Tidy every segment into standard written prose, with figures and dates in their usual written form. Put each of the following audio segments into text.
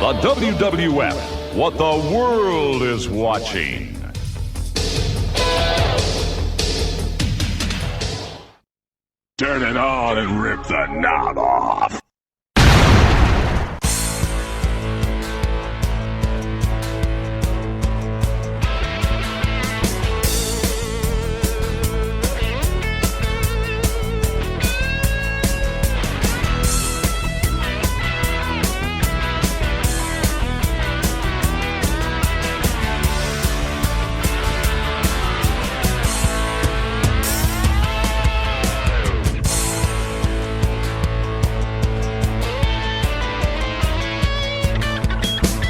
The WWF, what the world is watching. Turn it on and rip the knob off.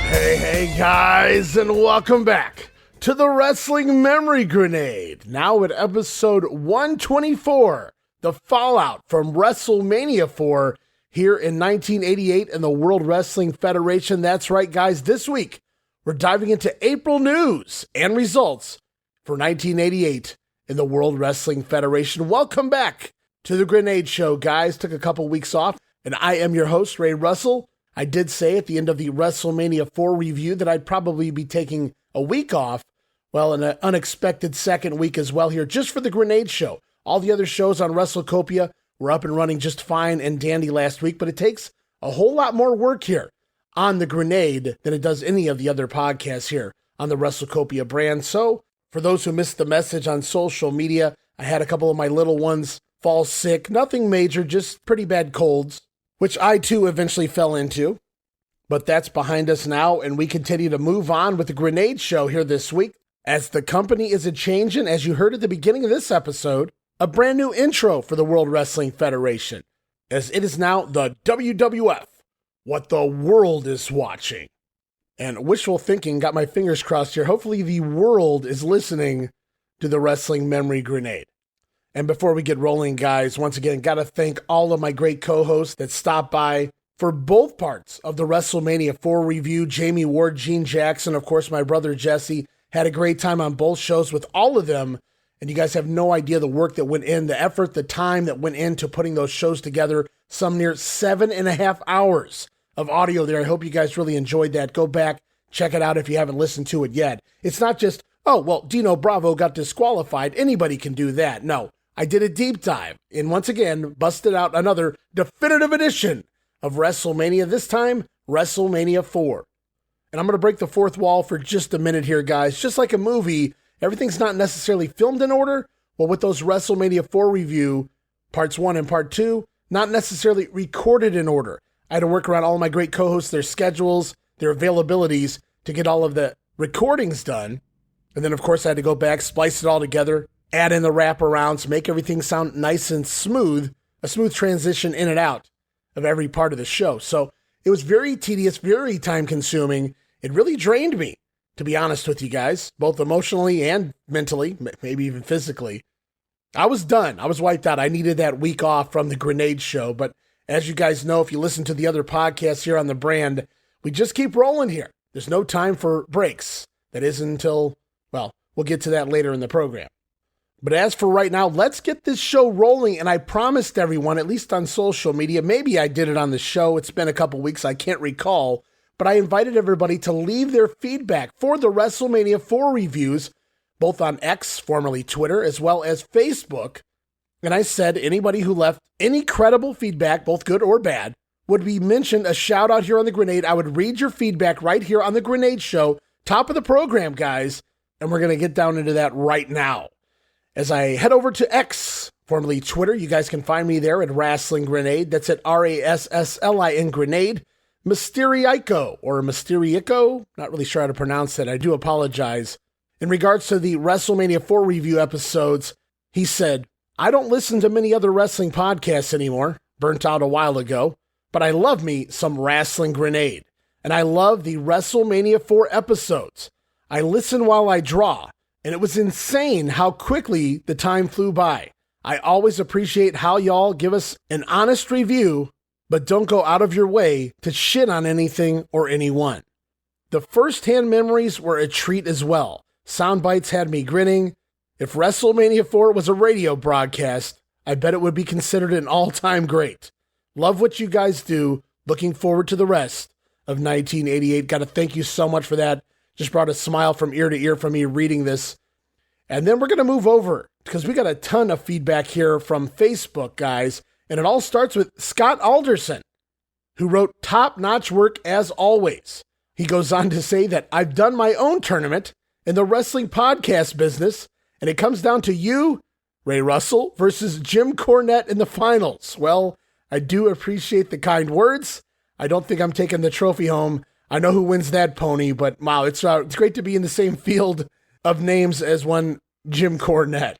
Hey guys, and welcome back to the Wrestling Memory Grenade. Now at episode 124, the fallout from WrestleMania IV here in 1988 in the World Wrestling Federation. That's right, guys. This week, we're diving into April news and results for 1988 in the World Wrestling Federation. Welcome back to the Grenade Show, guys. Took a couple weeks off, and I am your host, Ray Russell. I did say at the end of the WrestleMania IV review that I'd probably be taking a week off. Well, an unexpected second week as well here, just for the Grenade Show. All the other shows on WrestleCopia were up and running just fine and dandy last week, but it takes a whole lot more work here on the Grenade than it does any of the other podcasts here on the WrestleCopia brand. So, for those who missed the message on social media, I had a couple of my little ones fall sick. Nothing major, just pretty bad colds, which I too eventually fell into. But that's behind us now, and we continue to move on with the Grenade Show here this week, as the company is a-changing, as you heard at the beginning of this episode, a brand new intro for the World Wrestling Federation, as it is now the WWF, what the world is watching. And wishful thinking, got my fingers crossed here, hopefully the world is listening to the Wrestling Memory Grenade. And before we get rolling, guys, once again, got to thank all of my great co-hosts that stopped by for both parts of the WrestleMania IV review. Jamie Ward, Gene Jackson, of course, my brother Jesse, had a great time on both shows with all of them. And you guys have no idea the work that went in, the effort, the time that went into putting those shows together. Some near 7.5 hours of audio there. I hope you guys really enjoyed that. Go back, check it out if you haven't listened to it yet. It's not just, oh, well, Dino Bravo got disqualified. Anybody can do that. No. I did a deep dive and once again busted out another definitive edition of WrestleMania, this time WrestleMania IV. And I'm going to break the fourth wall for just a minute here, guys. Just like a movie, everything's not necessarily filmed in order. Well, with those WrestleMania IV review, parts 1 and part 2, not necessarily recorded in order. I had to work around all of my great co-hosts, their schedules, their availabilities to get all of the recordings done. And then, of course, I had to go back, splice it all together, add in the wraparounds, make everything sound nice and smooth, a smooth transition in and out of every part of the show. So it was very tedious, very time-consuming. It really drained me, to be honest with you guys, both emotionally and mentally, maybe even physically. I was done. I was wiped out. I needed that week off from the Grenade Show. But as you guys know, if you listen to the other podcasts here on the brand, we just keep rolling here. There's no time for breaks. That isn't until, well, we'll get to that later in the program. But as for right now, let's get this show rolling. And I promised everyone, at least on social media, maybe I did it on the show. It's been a couple weeks. I can't recall. But I invited everybody to leave their feedback for the WrestleMania IV reviews, both on X, formerly Twitter, as well as Facebook. And I said anybody who left any credible feedback, both good or bad, would be mentioned a shout out here on the Grenade. I would read your feedback right here on the Grenade Show. Top of the program, guys. And we're going to get down into that right now. As I head over to X, formerly Twitter, you guys can find me there at Wrestling Grenade. That's at RASSLIN Grenade. Mysteriico, or Mysteriico, not really sure how to pronounce it. I do apologize. In regards to the WrestleMania IV review episodes, he said, I don't listen to many other wrestling podcasts anymore, burnt out a while ago, but I love me some Wrestling Grenade. And I love the WrestleMania IV episodes. I listen while I draw. And it was insane how quickly the time flew by. I always appreciate how y'all give us an honest review, but don't go out of your way to shit on anything or anyone. The first-hand memories were a treat as well. Sound bites had me grinning. If WrestleMania IV was a radio broadcast, I bet it would be considered an all-time great. Love what you guys do. Looking forward to the rest of 1988. Got to thank you so much for that. Just brought a smile from ear to ear from me reading this. And then we're going to move over because we got a ton of feedback here from Facebook, guys. And it all starts with Scott Alderson, who wrote top-notch work as always. He goes on to say that I've done my own tournament in the wrestling podcast business, and it comes down to you, Ray Russell, versus Jim Cornette in the finals. Well, I do appreciate the kind words. I don't think I'm taking the trophy home. I know who wins that pony, but wow, it's great to be in the same field of names as one Jim Cornette.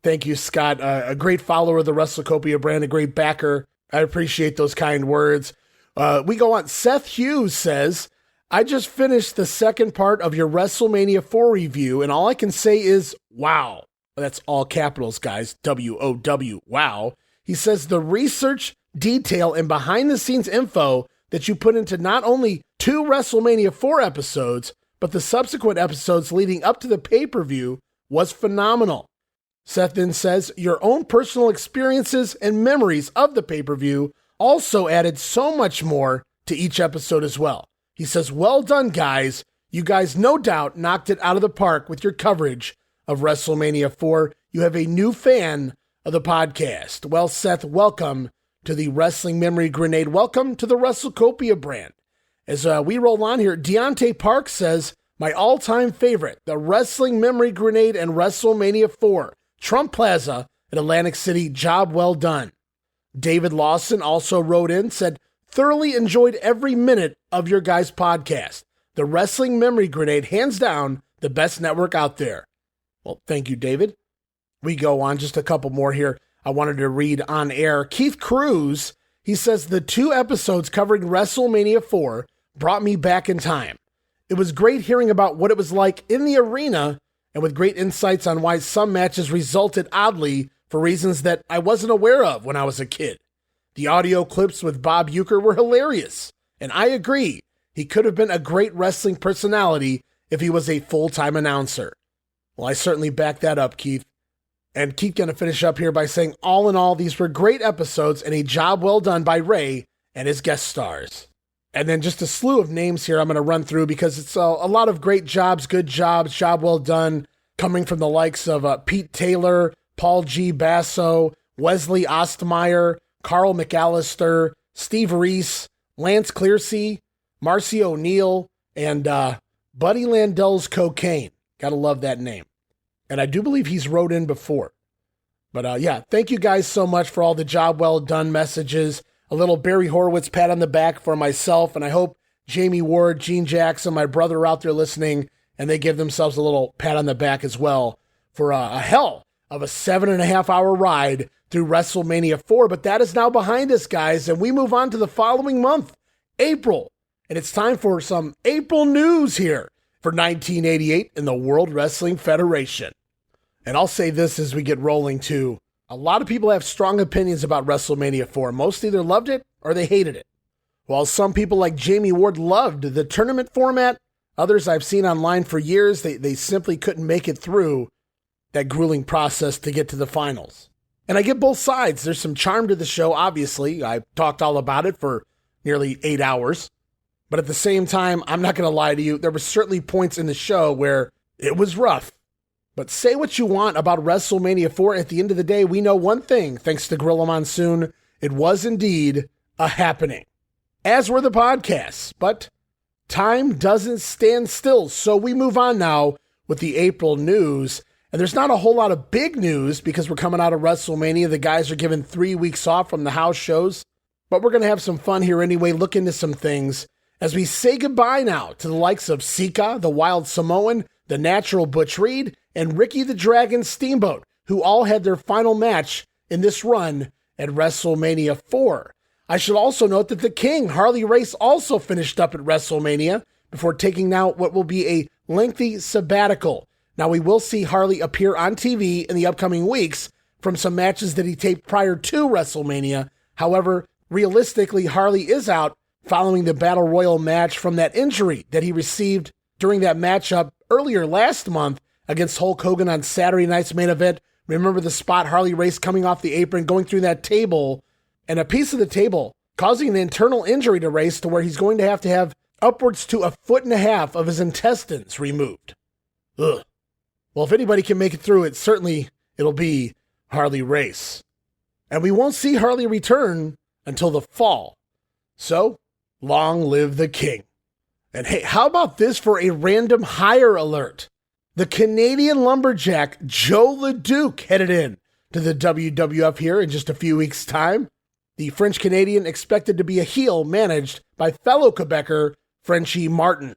Thank you, Scott. A great follower of the WrestleCopia brand, a great backer. I appreciate those kind words. We go on. Seth Hughes says, I just finished the second part of your WrestleMania IV review, and all I can say is, wow. That's all capitals, guys. W-O-W, wow. He says the research, detail, and behind-the-scenes info that you put into not only 2 WrestleMania IV episodes, but the subsequent episodes leading up to the pay-per-view was phenomenal. Seth then says, your own personal experiences and memories of the pay-per-view also added so much more to each episode as well. He says, well done, guys. You guys no doubt knocked it out of the park with your coverage of WrestleMania IV. You have a new fan of the podcast. Well, Seth, welcome to the Wrestling Memory Grenade. Welcome to the WrestleCopia brand. As we roll on here, Deontay Park says, my all-time favorite, the Wrestling Memory Grenade and WrestleMania IV. Trump Plaza at Atlantic City, job well done. David Lawson also wrote in, said, thoroughly enjoyed every minute of your guys' podcast. The Wrestling Memory Grenade, hands down, the best network out there. Well, thank you, David. We go on, just a couple more here I wanted to read on air. Keith Cruz, he says, the 2 episodes covering WrestleMania IV brought me back in time. It was great hearing about what it was like in the arena and with great insights on why some matches resulted oddly for reasons that I wasn't aware of when I was a kid. The audio clips with Bob Uecker were hilarious, and I agree, he could have been a great wrestling personality if he was a full-time announcer. Well, I certainly back that up, Keith. And Keith going to finish up here by saying, all in all, these were great episodes and a job well done by Ray and his guest stars. And then just a slew of names here I'm going to run through because it's a lot of great jobs, good jobs, job well done, coming from the likes of Pete Taylor, Paul G. Basso, Wesley Ostmeyer, Carl McAllister, Steve Reese, Lance Clearsea, Marcy O'Neill, and Buddy Landell's Cocaine. Gotta love that name. And I do believe he's wrote in before. But yeah, thank you guys so much for all the job well done messages. A little Barry Horowitz pat on the back for myself, and I hope Jamie Ward, Gene Jackson, my brother are out there listening, and they give themselves a little pat on the back as well for a hell of a 7.5-hour ride through WrestleMania IV. But that is now behind us, guys, and we move on to the following month, April. And it's time for some April news here for 1988 in the World Wrestling Federation. And I'll say this as we get rolling too. A lot of people have strong opinions about WrestleMania IV. Most either loved it or they hated it. While some people like Jamie Ward loved the tournament format, others I've seen online for years, they simply couldn't make it through that grueling process to get to the finals. And I get both sides. There's some charm to the show, obviously. I've talked all about it for nearly 8 hours. But at the same time, I'm not going to lie to you, there were certainly points in the show where it was rough. But say what you want about WrestleMania IV, at the end of the day, we know one thing, thanks to Gorilla Monsoon, it was indeed a happening. As were the podcasts, but time doesn't stand still, so we move on now with the April news. And there's not a whole lot of big news because we're coming out of WrestleMania. The guys are given 3 weeks off from the house shows, but we're going to have some fun here anyway, look into some things as we say goodbye now to the likes of Sika, the Wild Samoan, the Natural Butch Reed, and Ricky the Dragon Steamboat, who all had their final match in this run at WrestleMania IV. I should also note that the King, Harley Race, also finished up at WrestleMania before taking now what will be a lengthy sabbatical. Now, we will see Harley appear on TV in the upcoming weeks from some matches that he taped prior to WrestleMania. However, realistically, Harley is out following the Battle Royal match from that injury that he received during that matchup earlier last month against Hulk Hogan on Saturday night's main event. Remember the spot, Harley Race coming off the apron, going through that table, and a piece of the table causing an internal injury to Race to where he's going to have upwards to 1.5 feet of his intestines removed. Ugh. Well, if anybody can make it through it, certainly it'll be Harley Race. And we won't see Harley return until the fall. So, long live the king. And hey, how about this for a random hire alert? The Canadian lumberjack Jos LeDuc headed in to the WWF here in just a few weeks' time. The French-Canadian expected to be a heel managed by fellow Quebecer Frenchie Martin.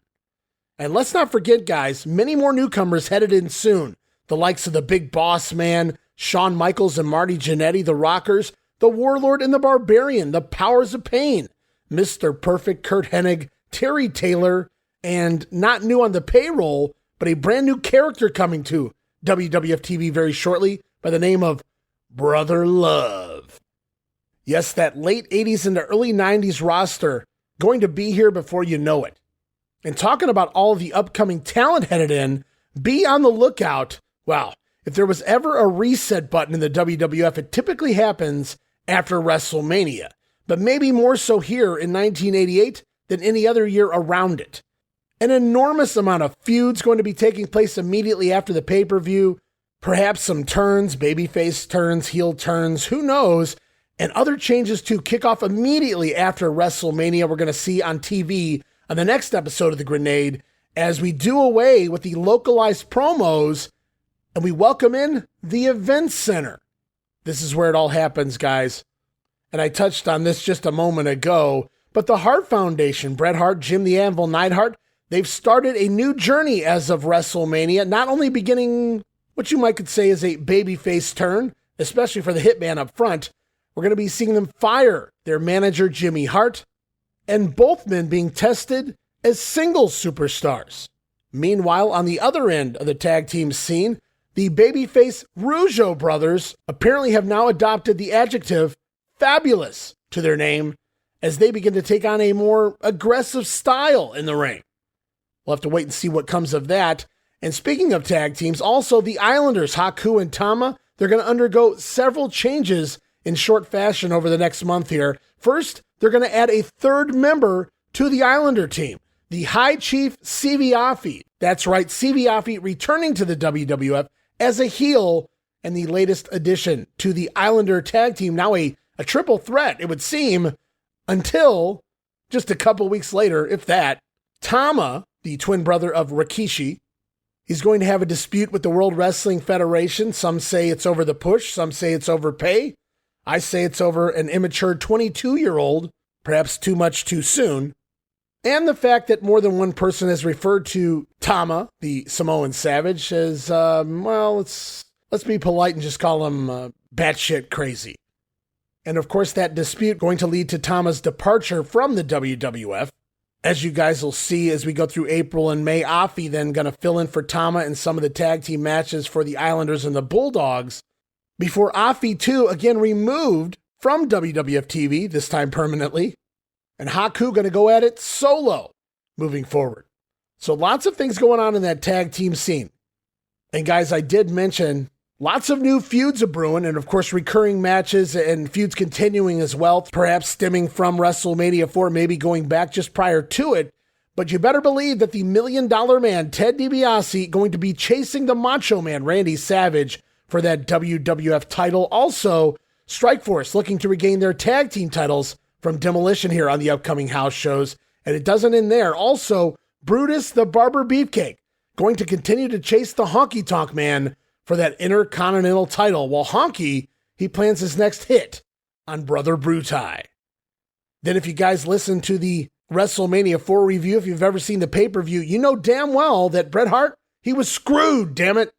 And let's not forget, guys, many more newcomers headed in soon. The likes of the Big Boss Man, Shawn Michaels and Marty Jannetty, the Rockers, the Warlord and the Barbarian, the Powers of Pain, Mr. Perfect Kurt Hennig, Terry Taylor, and not new on the payroll, but a brand new character coming to WWF TV very shortly by the name of Brother Love. Yes, that late 80s into early 90s roster going to be here before you know it. And talking about all of the upcoming talent headed in, be on the lookout. Wow, if there was ever a reset button in the WWF, it typically happens after WrestleMania, but maybe more so here in 1988 than any other year around it. An enormous amount of feuds going to be taking place immediately after the pay-per-view, perhaps some turns, babyface turns, heel turns, who knows, and other changes to kick off immediately after WrestleMania we're going to see on TV on the next episode of The Grenade as we do away with the localized promos and we welcome in the Event Center. This is where it all happens, guys. And I touched on this just a moment ago, but the Hart Foundation, Bret Hart, Jim the Anvil Neidhart, they've started a new journey as of WrestleMania, not only beginning what you might could say is a babyface turn, especially for the Hitman up front. We're going to be seeing them fire their manager, Jimmy Hart, and both men being tested as single superstars. Meanwhile, on the other end of the tag team scene, the babyface Rougeau Brothers apparently have now adopted the adjective fabulous to their name as they begin to take on a more aggressive style in the ring. We'll have to wait and see what comes of that. And speaking of tag teams, also the Islanders, Haku and Tama, they're going to undergo several changes in short fashion over the next month here. First, they're going to add a third member to the Islander team, the High Chief Siviafi. That's right, Siviafi returning to the WWF as a heel and the latest addition to the Islander tag team. Now a triple threat, it would seem, until just a couple weeks later, if that. Tama, the twin brother of Rikishi, he's going to have a dispute with the World Wrestling Federation. Some say it's over the push, some say it's over pay. I say it's over an immature 22-year-old, perhaps too much too soon. And the fact that more than one person has referred to Tama, the Samoan Savage, as, let's be polite and just call him batshit crazy. And of course, that dispute going to lead to Tama's departure from the WWF. As you guys will see as we go through April and May, Afi then going to fill in for Tama in some of the tag team matches for the Islanders and the Bulldogs, before Afi too again removed from WWF TV, this time permanently, and Haku going to go at it solo moving forward. So lots of things going on in that tag team scene. And guys, I did mention lots of new feuds are brewing, and of course recurring matches and feuds continuing as well, perhaps stemming from WrestleMania IV, maybe going back just prior to it. But you better believe that the $1 Million Man, Ted DiBiase, going to be chasing the Macho Man, Randy Savage, for that WWF title. Also, Strikeforce looking to regain their tag team titles from Demolition here on the upcoming house shows. And it doesn't end there. Also, Brutus the Barber Beefcake going to continue to chase the Honky Tonk Man for that Intercontinental title, while Honky, he plans his next hit on Brother Brutai. Then if you guys listen to the WrestleMania IV review, if you've ever seen the pay-per-view, you know damn well that Bret Hart, he was screwed, damn it.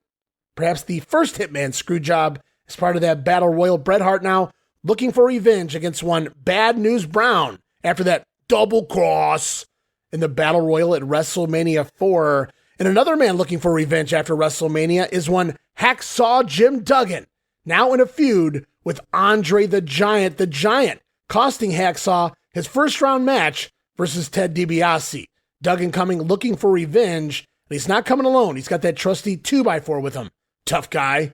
Perhaps the first Hitman screw job as part of that battle royal. Bret Hart now looking for revenge against one Bad News Brown after that double cross in the battle royal at WrestleMania IV. And another man looking for revenge after WrestleMania is one Hacksaw Jim Duggan, now in a feud with Andre the Giant, costing Hacksaw his first round match versus Ted DiBiase. Duggan coming looking for revenge, and he's not coming alone. He's got that trusty 2x4 with him. Tough guy.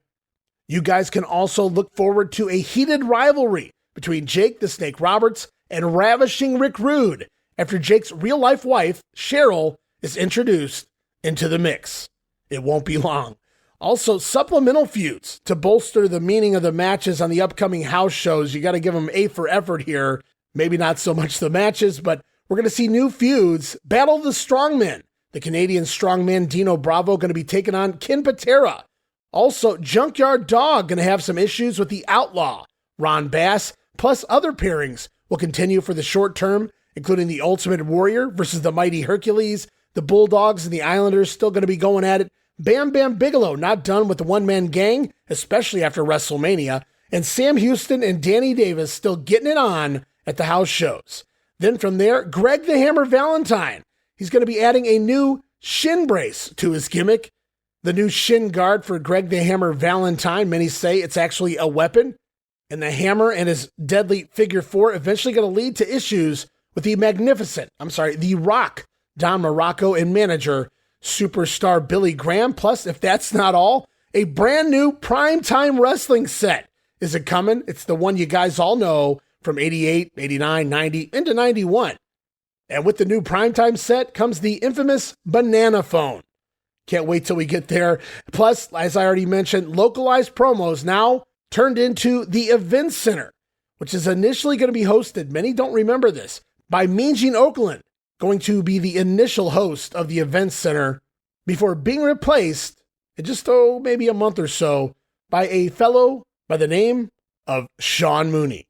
You guys can also look forward to a heated rivalry between Jake the Snake Roberts and Ravishing Rick Rude after Jake's real-life wife, Cheryl, is introduced into the mix. It won't be long. Also, supplemental feuds to bolster the meaning of the matches on the upcoming house shows. You got to give them A for effort here. Maybe not so much the matches, but we're going to see new feuds. Battle of the Strongmen. The Canadian strongman Dino Bravo going to be taking on Ken Patera. Also, Junkyard Dog going to have some issues with the Outlaw Ron Bass, plus other pairings will continue for the short term, including the Ultimate Warrior versus the Mighty Hercules. The Bulldogs and the Islanders still going to be going at it. Bam Bigelow not done with the one-man gang, especially after WrestleMania. And Sam Houston and Danny Davis still getting it on at the house shows. Then from there, Greg the Hammer Valentine. He's going to be adding a new shin brace to his gimmick. The new shin guard for Greg the Hammer Valentine. Many say it's actually a weapon. And the hammer and his deadly figure four eventually going to lead to issues with the Rock, Don Muraco, and manager, superstar Billy Graham. Plus, if that's not all, a brand new primetime wrestling set. Is it coming? It's the one you guys all know from 88, 89, 90, into 91. And with the new primetime set comes the infamous banana phone. Can't wait till we get there. Plus, as I already mentioned, localized promos now turned into the Event Center, which is initially going to be hosted, many don't remember this, by Mean Gene Okerlund, going to be the initial host of the Event Center before being replaced in just, maybe a month or so by a fellow by the name of Sean Mooney.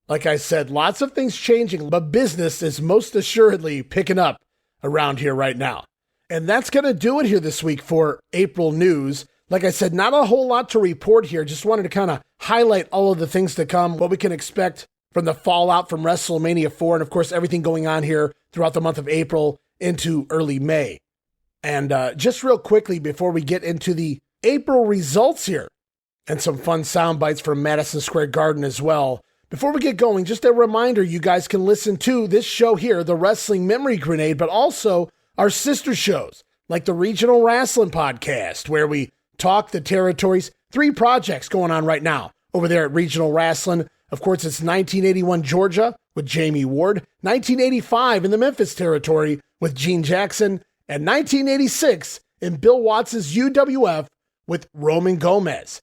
Like I said, lots of things changing, but business is most assuredly picking up around here right now. And that's going to do it here this week for April news. Like I said, not a whole lot to report here. Just wanted to kind of highlight all of the things to come, what we can expect from the fallout from WrestleMania IV, and of course, everything going on here throughout the month of April into early May. And just real quickly before we get into the April results here, and some fun sound bites from Madison Square Garden as well. Before we get going, just a reminder, you guys can listen to this show here, the Wrestling Memory Grenade, but also our sister shows, like the Regional Wrestling Podcast, where we talk the territories. 3 projects going on right now over there at Regional Wrestling. Of course, it's 1981 Georgia with Jamie Ward, 1985 in the Memphis territory with Gene Jackson, and 1986 in Bill Watts' UWF with Roman Gomez.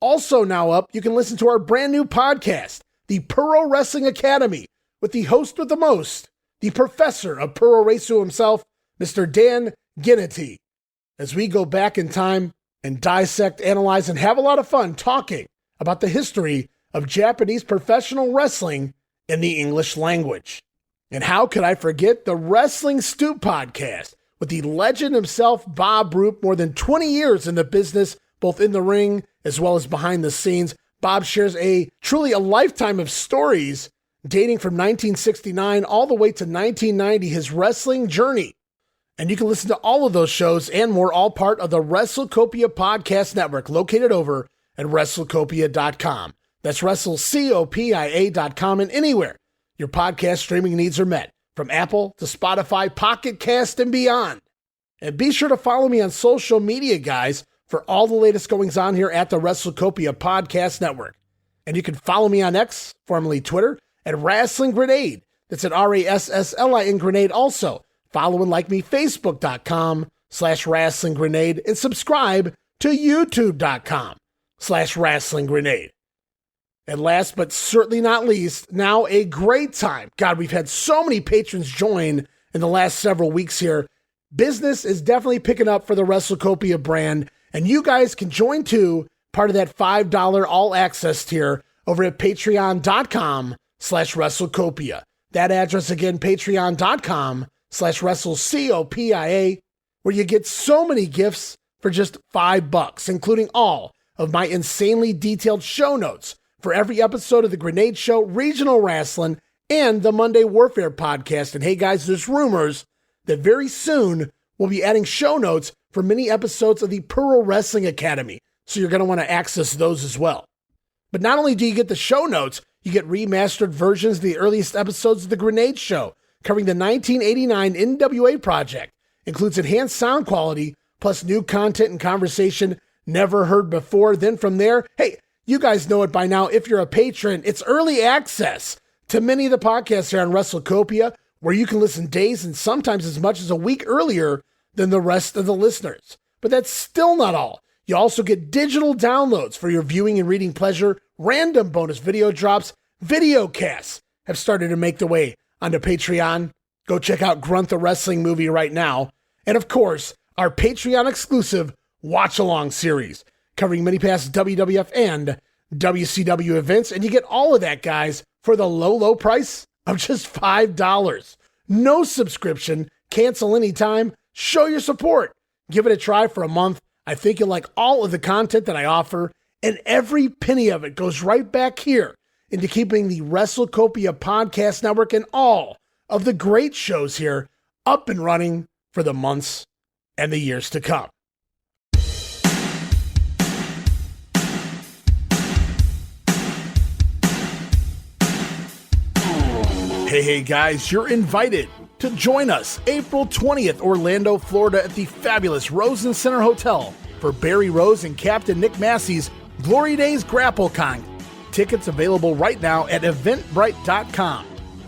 Also now up, you can listen to our brand new podcast, the Pro Wrestling Academy, with the host with the most, the professor of Pro Racer himself, Mr. Dan Ginnity, as we go back in time and dissect, analyze, and have a lot of fun talking about the history of Japanese professional wrestling in the English language. And how could I forget the Wrestling Stoop podcast with the legend himself, Bob Roop, more than 20 years in the business, both in the ring as well as behind the scenes. Bob shares truly a lifetime of stories dating from 1969 all the way to 1990, his wrestling journey. And you can listen to all of those shows and more, all part of the WrestleCopia Podcast Network, located over at WrestleCopia.com. That's WrestleCopia.com, and anywhere your podcast streaming needs are met, from Apple to Spotify, Pocket Cast, and beyond. And be sure to follow me on social media, guys, for all the latest goings on here at the WrestleCopia Podcast Network. And you can follow me on X, formerly Twitter, at Wrestling Grenade. That's at RASSLIN Grenade. Also, follow and like me, Facebook.com/Wrestling Grenade, and subscribe to YouTube.com/Wrestling Grenade. And last but certainly not least, now a great time. God, we've had so many patrons join in the last several weeks here. Business is definitely picking up for the WrestleCopia brand, and you guys can join too, part of that $5 all access tier over at patreon.com/WrestleCopia. That address again, patreon.com/WrestleCopia, where you get so many gifts for just $5, including all of my insanely detailed show notes for every episode of The Grenade Show, Regional Wrestling, and the Monday Warfare podcast. And hey guys, there's rumors that very soon we'll be adding show notes for many episodes of the Pro Wrestling Academy, so you're going to want to access those as well. But not only do you get the show notes, you get remastered versions of the earliest episodes of The Grenade Show, covering the 1989 NWA project, includes enhanced sound quality, plus new content and conversation never heard before. Then from there, hey, you guys know it by now. If you're a patron, it's early access to many of the podcasts here on WrestleCopia, where you can listen days and sometimes as much as a week earlier than the rest of the listeners. But that's still not all. You also get digital downloads for your viewing and reading pleasure, random bonus video drops, video casts have started to make the way onto Patreon. Go check out Grunt the Wrestling Movie right now. And of course, our Patreon exclusive Watch Along series, covering many past WWF and WCW events. And you get all of that, guys, for the low, low price of just $5. No subscription, cancel anytime, show your support. Give it a try for a month. I think you'll like all of the content that I offer, and every penny of it goes right back here into keeping the WrestleCopia Podcast Network and all of the great shows here up and running for the months and the years to come. Hey guys, you're invited to join us April 20th, Orlando, Florida at the fabulous Rosen Center Hotel for Barry Rose and Captain Nick Massey's Glory Days GrappleCon. Tickets available right now at eventbrite.com.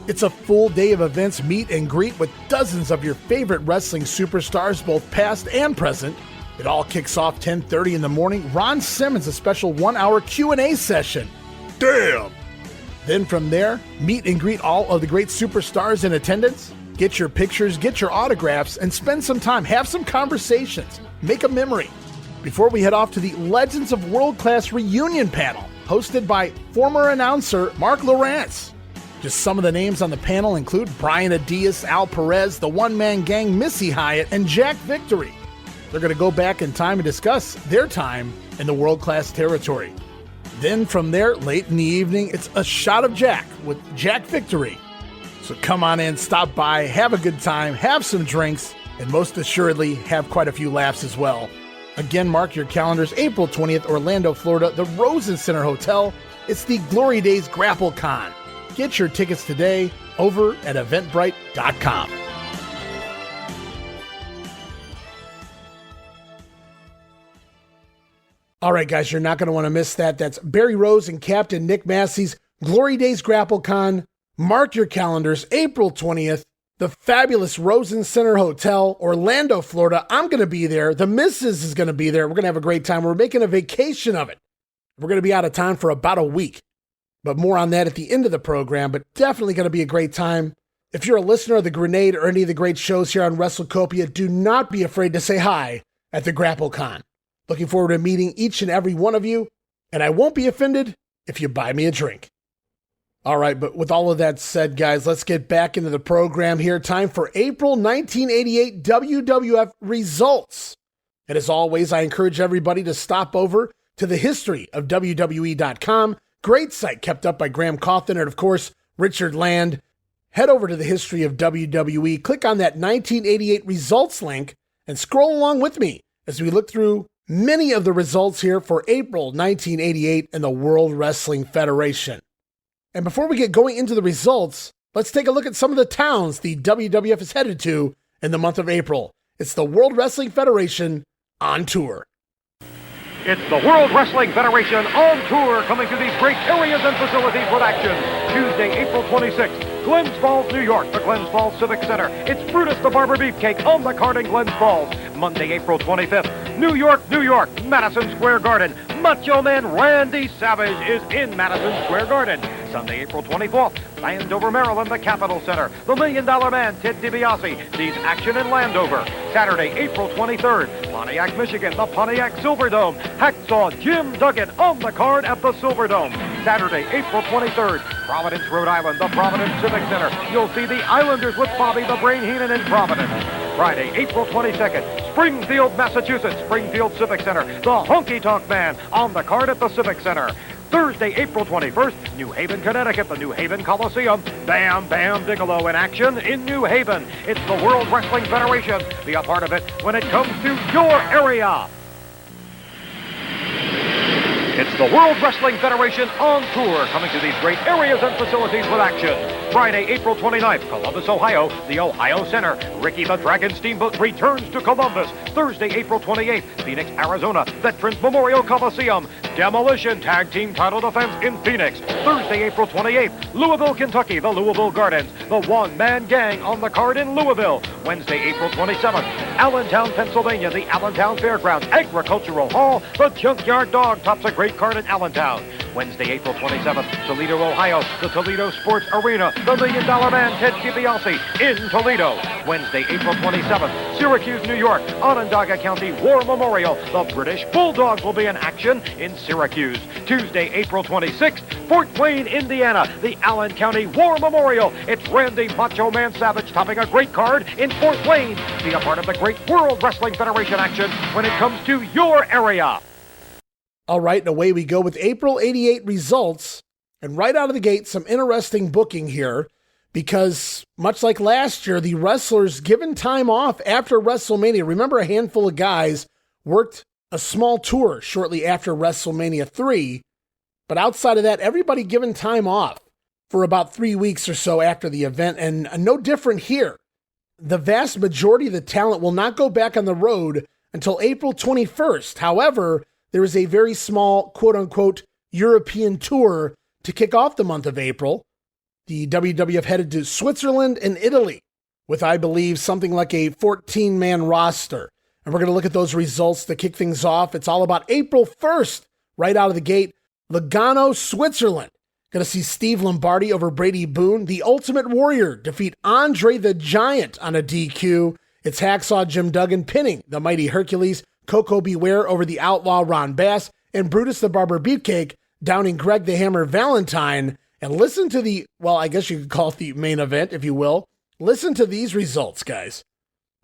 It's a full day of events, meet and greet with dozens of your favorite wrestling superstars, both past and present. It all kicks off 10:30 in the morning. Ron Simmons, a special 1-hour Q&A session. Damn! Then from there, meet and greet all of the great superstars in attendance. Get your pictures, get your autographs, and spend some time. Have some conversations. Make a memory. Before we head off to the Legends of World Class reunion panel, hosted by former announcer Mark Lawrence. Just some of the names on the panel include Brian Adias, Al Perez, the One-Man Gang, Missy Hyatt, and Jack Victory. They're going to go back in time and discuss their time in the world-class territory. Then from there, late in the evening, it's a shot of Jack with Jack Victory. So come on in, stop by, have a good time, have some drinks, and most assuredly, have quite a few laughs as well. Again, mark your calendars, April 20th, Orlando, Florida, the Rosen Center Hotel. It's the Glory Days GrappleCon. Get your tickets today over at eventbrite.com. All right, guys, you're not going to want to miss that. That's Barry Rose and Captain Nick Massey's Glory Days GrappleCon. Mark your calendars, April 20th, the fabulous Rosen Center Hotel, Orlando, Florida. I'm going to be there. The missus is going to be there. We're going to have a great time. We're making a vacation of it. We're going to be out of town for about a week, but more on that at the end of the program, but definitely going to be a great time. If you're a listener of The Grenade or any of the great shows here on WrestleCopia, do not be afraid to say hi at the GrappleCon. Looking forward to meeting each and every one of you, and I won't be offended if you buy me a drink. All right, but with all of that said, guys, let's get back into the program here. Time for April 1988 WWF Results. And as always, I encourage everybody to stop over to the history of WWE.com. Great site kept up by Graham Coughlin and, of course, Richard Land. Head over to the history of WWE, click on that 1988 results link, and scroll along with me as we look through many of the results here for April 1988 in the World Wrestling Federation. And before we get going into the results, let's take a look at some of the towns the WWF is headed to in the month of April. It's the World Wrestling Federation on tour. It's the World Wrestling Federation on tour, coming to these great areas and facilities with action. Tuesday, April 26th, Glens Falls, New York, the Glens Falls Civic Center. It's Brutus the Barber Beefcake on the card in Glens Falls. Monday, April 25th, New York, Madison Square Garden. Macho Man Randy Savage is in Madison Square Garden. Sunday, April 24th, Landover, Maryland, the Capitol Center. The $1 Million Man, Ted Dibiase, sees action in Landover. Saturday, April 23rd, Pontiac, Michigan, the Pontiac Silverdome. Hacksaw Jim Duggan on the card at the Silverdome. Saturday, April 23rd, Providence, Rhode Island, the Providence Civic Center. You'll see the Islanders with Bobby the Brain Heenan in Providence. Friday, April 22nd, Springfield, Massachusetts, Springfield Civic Center. The Honky Tonk Man on the card at the Civic Center. Thursday, April 21st, New Haven, Connecticut, the New Haven Coliseum. Bam Bigelow in action in New Haven. It's the World Wrestling Federation. Be a part of it when it comes to your area. It's the World Wrestling Federation on tour, coming to these great areas and facilities with action. Friday, April 29th, Columbus, Ohio, the Ohio Center. Ricky the Dragon Steamboat returns to Columbus. Thursday, April 28th, Phoenix, Arizona, Veterans Memorial Coliseum. Demolition Tag Team title defense in Phoenix. Thursday, April 28th, Louisville, Kentucky, the Louisville Gardens. The one-man gang on the card in Louisville. Wednesday, April 27th, Allentown, Pennsylvania, the Allentown Fairgrounds Agricultural Hall. The Junkyard Dog tops a great card in Allentown. Wednesday, April 27th, Toledo, Ohio, the Toledo Sports Arena, the $1 Million Man, Ted Dibiase, in Toledo. Wednesday, April 27th, Syracuse, New York, Onondaga County War Memorial, the British Bulldogs will be in action in Syracuse. Tuesday, April 26th, Fort Wayne, Indiana, the Allen County War Memorial. It's Randy Macho Man Savage topping a great card in Fort Wayne. Be a part of the great World Wrestling Federation action when it comes to your area. All right, and away we go with April 88 results. And right out of the gate, some interesting booking here because much like last year, the wrestlers given time off after WrestleMania. Remember, a handful of guys worked a small tour shortly after WrestleMania 3. But outside of that, everybody given time off for about 3 weeks or so after the event. And no different here. The vast majority of the talent will not go back on the road until April 21st. However, there is a very small, quote-unquote, European tour to kick off the month of April. The WWF headed to Switzerland and Italy with, I believe, something like a 14-man roster. And we're going to look at those results to kick things off. It's all about April 1st, right out of the gate. Lugano, Switzerland. Going to see Steve Lombardi over Brady Boone. The Ultimate Warrior defeat Andre the Giant on a DQ. It's Hacksaw Jim Duggan pinning the mighty Hercules. Koko B. Ware over the Outlaw Ron Bass, and Brutus the Barber Beefcake downing Greg the Hammer Valentine. And listen to the, well, I guess you could call it the main event, if you will. Listen to these results, guys.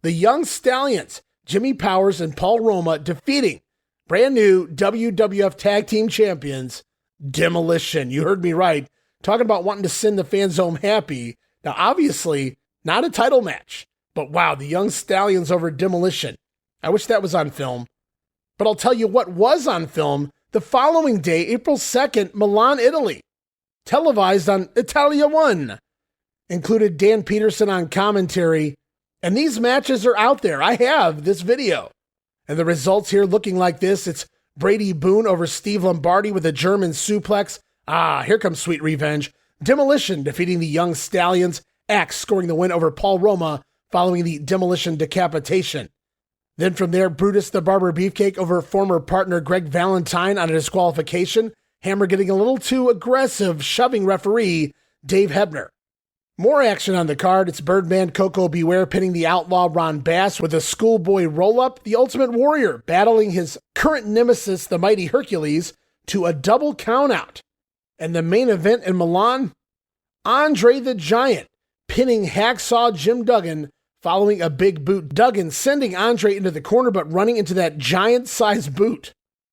The Young Stallions, Jimmy Powers and Paul Roma defeating brand new WWF Tag Team Champions, Demolition. You heard me right. Talking about wanting to send the fans home happy. Now, obviously, not a title match, but wow, the Young Stallions over Demolition. I wish that was on film. But I'll tell you what was on film the following day, April 2nd, Milan, Italy. Televised on Italia 1. Included Dan Peterson on commentary. And these matches are out there. I have this video. And the results here looking like this. It's Brady Boone over Steve Lombardi with a German suplex. Here comes sweet revenge. Demolition defeating the Young Stallions. Axe scoring the win over Paul Roma following the Demolition decapitation. Then from there, Brutus the Barber Beefcake over former partner Greg Valentine on a disqualification. Hammer getting a little too aggressive, shoving referee Dave Hebner. More action on the card. It's Birdman Koko B. Ware pinning the Outlaw Ron Bass with a schoolboy roll-up. The Ultimate Warrior battling his current nemesis, the mighty Hercules, to a double countout. And the main event in Milan, Andre the Giant pinning Hacksaw Jim Duggan following a big boot. Duggan sending Andre into the corner, but running into that giant-sized boot.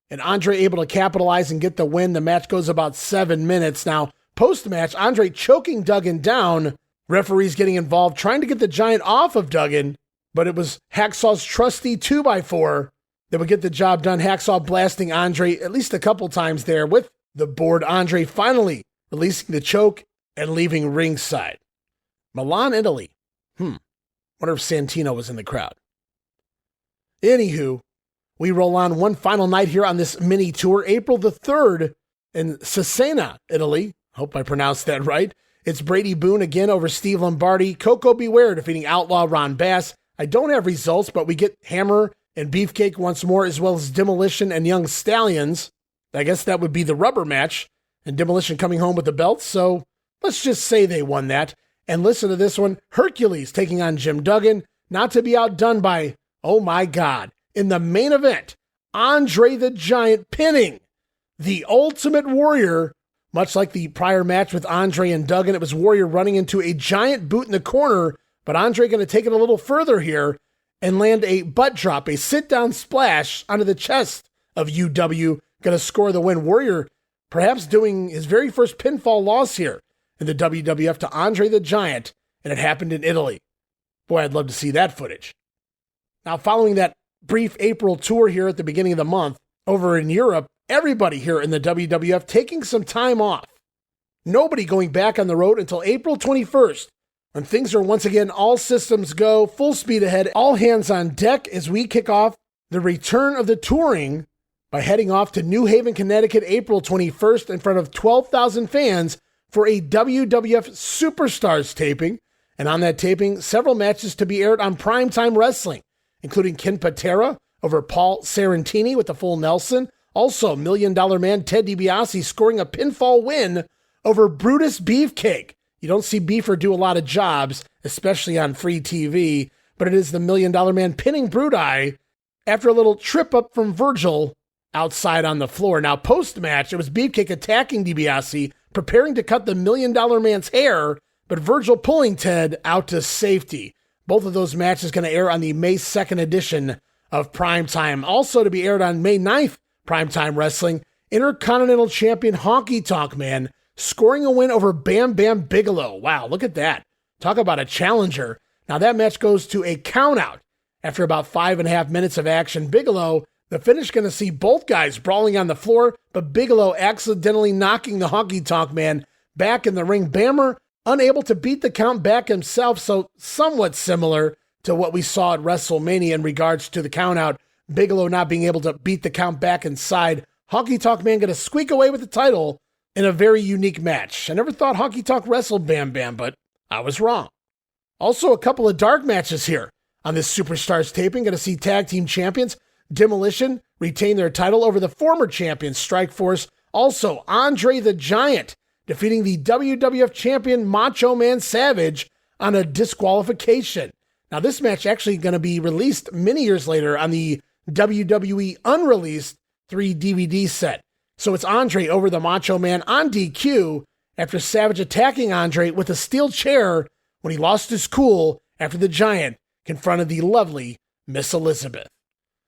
And Andre able to capitalize and get the win. The match goes about 7 minutes. Now, post-match, Andre choking Duggan down. Referees getting involved, trying to get the Giant off of Duggan, but it was Hacksaw's trusty 2x4 that would get the job done. Hacksaw blasting Andre at least a couple times there with the board. Andre finally releasing the choke and leaving ringside. Milan, Italy. Wonder if Santino was in the crowd. Anywho, we roll on one final night here on this mini tour, April the 3rd in Cesena, Italy. Hope I pronounced that right. It's Brady Boone again over Steve Lombardi. Koko B. Ware defeating Outlaw Ron Bass. I don't have results, but we get Hammer and Beefcake once more, as well as Demolition and Young Stallions. I guess that would be the rubber match, and Demolition coming home with the belts, so let's just say they won that. And listen to this one, Hercules taking on Jim Duggan, not to be outdone by, oh my God, in the main event, Andre the Giant pinning the Ultimate Warrior. Much like the prior match with Andre and Duggan, it was Warrior running into a giant boot in the corner, but Andre going to take it a little further here and land a butt drop, a sit-down splash onto the chest of UW, going to score the win. Warrior perhaps doing his very first pinfall loss here in the WWF to Andre the Giant, and it happened in Italy. Boy, I'd love to see that footage. Now, following that brief April tour here at the beginning of the month, over in Europe, everybody here in the WWF taking some time off. nobody going back on the road until April 21st, when things are once again all systems go, full speed ahead, all hands on deck as we kick off the return of the touring by heading off to New Haven, Connecticut, April 21st in front of 12,000 fans for a WWF Superstars taping. And on that taping, several matches to be aired on Primetime Wrestling, including Ken Patera over Paul Sarantini with the full Nelson. Also, $1 Million Man Ted DiBiase scoring a pinfall win over Brutus Beefcake. You don't see Beefer do a lot of jobs, especially on free TV, but it is the $1 Million Man pinning Bruti after a little trip up from Virgil outside on the floor. Now, post-match, it was Beefcake attacking DiBiase, preparing to cut the $1 Million Man's hair, but Virgil pulling Ted out to safety. Both of those matches going to air on the May 2nd edition of Primetime. Also to be aired on May 9th, Primetime Wrestling, Intercontinental Champion Honky Tonk Man scoring a win over Bam Bigelow. Wow, look at that. Talk about a challenger. Now that match goes to a countout. After about 5.5 minutes of action, Bigelow, the finish going to see both guys brawling on the floor, but Bigelow accidentally knocking the Honky Tonk Man back in the ring. Bammer unable to beat the count back himself, so somewhat similar to what we saw at WrestleMania in regards to the countout. Bigelow not being able to beat the count back inside. Honky Tonk Man going to squeak away with the title in a very unique match. I never thought Honky Tonk wrestled Bam Bam, but I was wrong. Also, a couple of dark matches here on this Superstars taping. Going to see tag team champions Demolition retain their title over the former champions Strikeforce. Also, Andre the Giant defeating the WWF champion Macho Man Savage on a disqualification. Now, this match actually going to be released many years later on the WWE Unreleased 3 DVD set. So it's Andre over the Macho Man on DQ after Savage attacking Andre with a steel chair when he lost his cool after the Giant confronted the lovely Miss Elizabeth.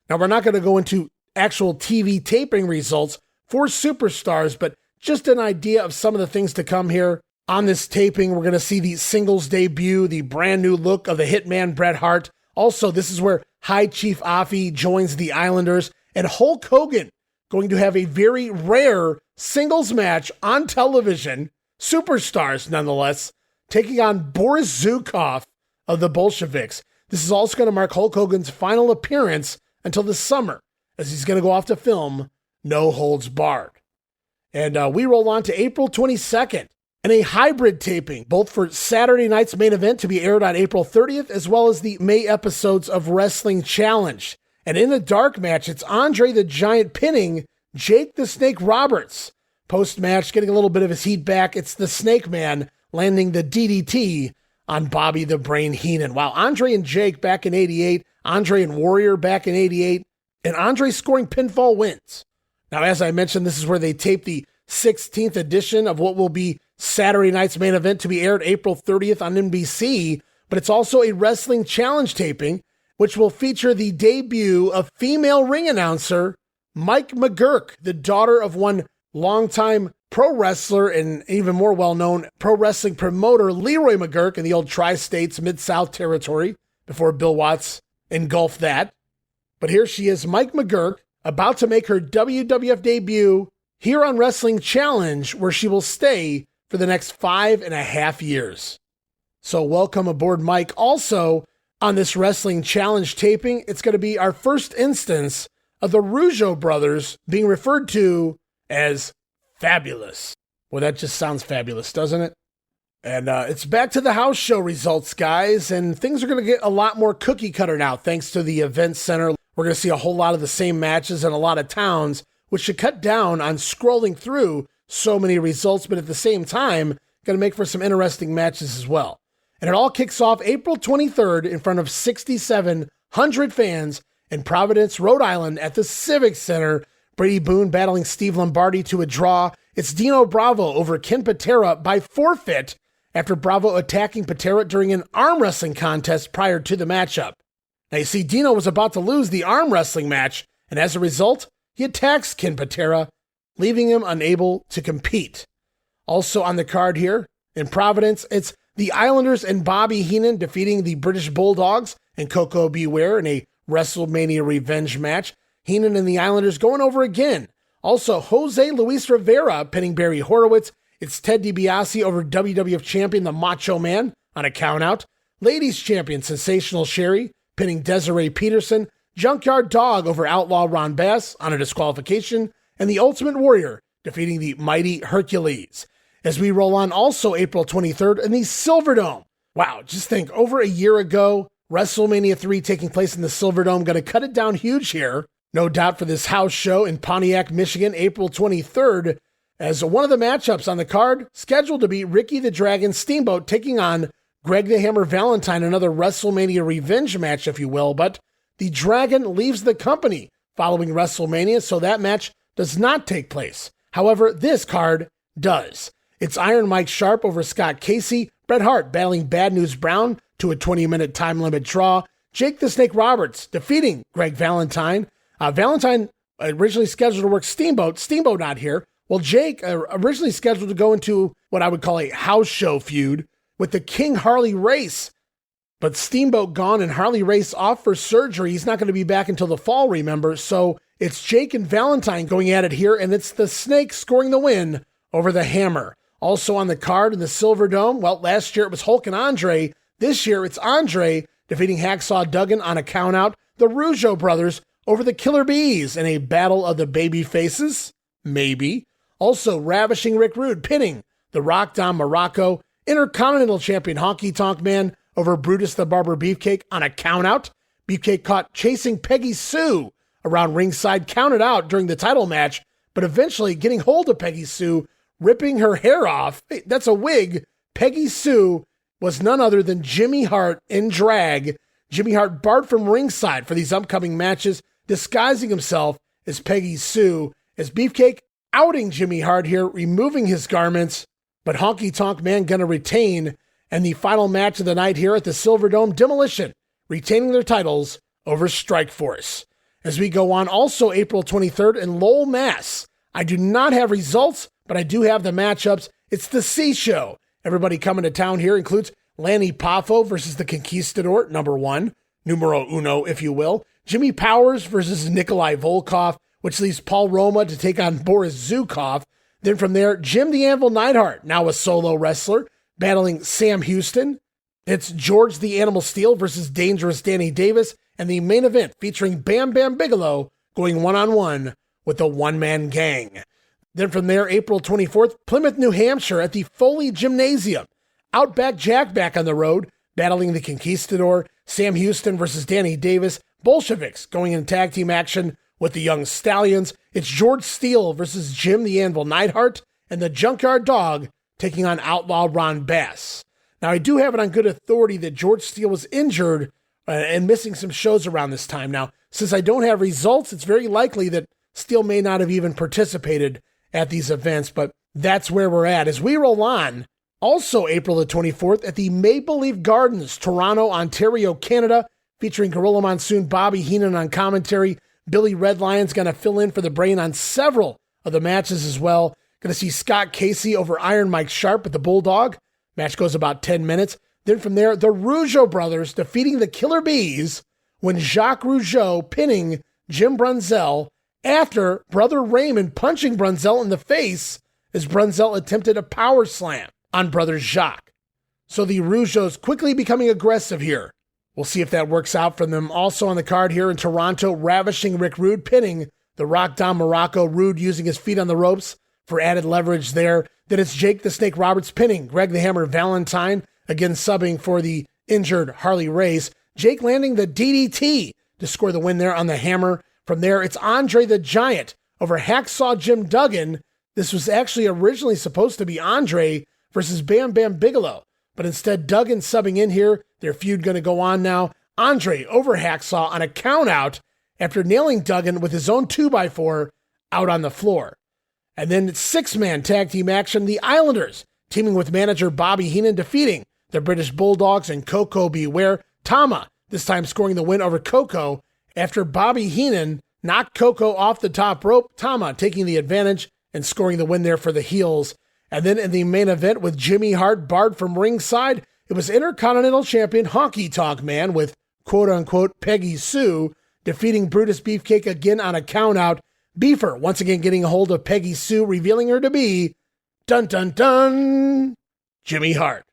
Now, we're not going to go into actual TV taping results for Superstars, but just an idea of some of the things to come here. On this taping, we're going to see the singles debut, the brand new look of the Hitman Bret Hart. Also, this is where High Chief Afi joins the Islanders, and Hulk Hogan going to have a very rare singles match on television, Superstars nonetheless, taking on Boris Zukov of the Bolsheviks. This is also going to mark Hulk Hogan's final appearance until the summer, as he's going to go off to film No Holds Barred. And we roll on to April 22nd, and a hybrid taping, both for Saturday night's main event to be aired on April 30th, as well as the May episodes of Wrestling Challenge. And in a dark match, it's Andre the Giant pinning Jake the Snake Roberts. Post-match, getting a little bit of his heat back, it's the Snake Man landing the DDT on Bobby the Brain Heenan. Wow, Andre and Jake back in 88, Andre and Warrior back in 88, and Andre scoring pinfall wins. Now, as I mentioned, this is where they tape the 16th edition of what will be Saturday night's main event to be aired April 30th on NBC, but it's also a Wrestling Challenge taping, which will feature the debut of female ring announcer Mike McGurk, the daughter of one longtime pro wrestler and even more well-known pro wrestling promoter Leroy McGurk in the old Tri-States Mid-South territory before Bill Watts engulfed that. But here she is, Mike McGurk, about to make her WWF debut here on Wrestling Challenge, where she will stay for the next 5.5 years. So welcome aboard, Mike. Also, on this Wrestling Challenge taping, it's going to be our first instance of the Rougeau Brothers being referred to as fabulous. Well, that just sounds fabulous, doesn't it? And it's back to the house show results, guys, and things are going to get a lot more cookie cutter now thanks to the event center. We're going to see a whole lot of the same matches in a lot of towns, which should cut down on scrolling through so many results, but at the same time, going to make for some interesting matches as well. And it all kicks off April 23rd in front of 6,700 fans in Providence, Rhode Island at the Civic Center. Brady Boone battling Steve Lombardi to a draw. It's Dino Bravo over Ken Patera by forfeit after Bravo attacking Patera during an arm wrestling contest prior to the matchup. Now you see, Dino was about to lose the arm wrestling match, and as a result, he attacks Ken Patera, leaving him unable to compete. Also on the card here, in Providence, it's the Islanders and Bobby Heenan defeating the British Bulldogs and Koko B Ware in a WrestleMania revenge match. Heenan and the Islanders going over again. Also, Jose Luis Rivera pinning Barry Horowitz It's Ted DiBiase over WWF Champion the Macho Man on a countout. Ladies Champion Sensational Sherri pinning Desiree Peterson. Junkyard Dog over Outlaw Ron Bass on a disqualification. And the Ultimate Warrior defeating the mighty Hercules. As we roll on, also April 23rd in the Silverdome. Wow, just think, over a year ago, WrestleMania III taking place in the Silverdome. Going to cut it down huge here. No doubt for this house show in Pontiac, Michigan, April 23rd. As one of the matchups on the card, scheduled to be Ricky the Dragon Steamboat taking on Greg the Hammer Valentine, another WrestleMania revenge match, if you will. But the Dragon leaves the company following WrestleMania, so that match does not take place. However, this card does. It's Iron Mike Sharp over Scott Casey, Bret Hart battling Bad News Brown to a 20-minute time limit draw, Jake the Snake Roberts defeating Greg Valentine. Valentine originally scheduled to work Steamboat not here. Well, Jake originally scheduled to go into what I would call a house show feud with the King Harley Race. But Steamboat gone and Harley Race off for surgery. He's not going to be back until the fall, remember? So it's Jake and Valentine going at it here, and it's the Snake scoring the win over the Hammer. Also on the card in the Silverdome, well, last year it was Hulk and Andre. This year it's Andre defeating Hacksaw Duggan on a countout. The Rougeau Brothers over the Killer Bees in a battle of the baby faces. Maybe. Also Ravishing Rick Rude pinning the Rock Don Muraco. Intercontinental Champion Honky Tonk Man over Brutus the Barber Beefcake on a countout. Beefcake caught chasing Peggy Sue around ringside, counted out during the title match, but eventually getting hold of Peggy Sue, ripping her hair off. Hey, that's a wig. Peggy Sue was none other than Jimmy Hart in drag. Jimmy Hart barred from ringside for these upcoming matches, disguising himself as Peggy Sue, as Beefcake outing Jimmy Hart here, removing his garments, but Honky Tonk Man gonna retain. And the final match of the night here at the Silverdome, Demolition retaining their titles over Strikeforce. As we go on, also April 23rd in Lowell, Mass. I do not have results, but I do have the matchups. It's the C Show. Everybody coming to town here includes Lanny Poffo versus the Conquistador, number one, numero uno, if you will. Jimmy Powers versus Nikolai Volkov, which leaves Paul Roma to take on Boris Zukov. Then from there, Jim the Anvil Neidhart, now a solo wrestler, battling Sam Houston. It's George the Animal Steel versus Dangerous Danny Davis, and the main event featuring Bam Bigelow going one-on-one with the one-man gang. Then from there, April 24th, Plymouth, New Hampshire at the Foley Gymnasium. Outback Jack back on the road, battling the Conquistador, Sam Houston versus Danny Davis, Bolsheviks going in tag team action with the Young Stallions. It's George Steele versus Jim the Anvil Neidhart, and the Junkyard Dog taking on Outlaw Ron Bass. Now, I do have it on good authority that George Steele was injured and missing some shows around this time. Now, since I don't have results, it's very likely that Steele may not have even participated at these events, but that's where we're at. As we roll on, also April the 24th at the Maple Leaf Gardens, Toronto, Ontario, Canada, featuring Gorilla Monsoon, Bobby Heenan on commentary. Billy Red Lion's going to fill in for the Brain on several of the matches as well. Going to see Scott Casey over Iron Mike Sharp at the Bulldog. Match goes about 10 minutes. Then from there, the Rougeau Brothers defeating the Killer Bees when Jacques Rougeau pinning Jim Brunzell after Brother Raymond punching Brunzell in the face as Brunzell attempted a power slam on Brother Jacques. So the Rougeaus quickly becoming aggressive here. We'll see if that works out for them. Also on the card here in Toronto, Ravishing Rick Rude pinning the Rock Don Muraco. Rude using his feet on the ropes for added leverage there. Then it's Jake the Snake Roberts pinning Greg the Hammer Valentine, again subbing for the injured Harley Race. Jake landing the DDT to score the win there on the Hammer. From there, it's Andre the Giant over Hacksaw Jim Duggan. This was actually originally supposed to be Andre versus Bam Bigelow, but instead Duggan subbing in here. Their feud going to go on now. Andre over Hacksaw on a countout after nailing Duggan with his own 2x4 out on the floor. And then it's six-man tag team action. The Islanders teaming with manager Bobby Heenan, defeating the British Bulldogs and Koko B. Ware. Tama this time scoring the win over Koko after Bobby Heenan knocked Koko off the top rope. Tama taking the advantage and scoring the win there for the heels. And then in the main event with Jimmy Hart barred from ringside, it was Intercontinental Champion Honky Tonk Man with quote-unquote Peggy Sue defeating Brutus Beefcake again on a countout. Beefer once again getting a hold of Peggy Sue, revealing her to be Dun, dun, dun. Jimmy Hart.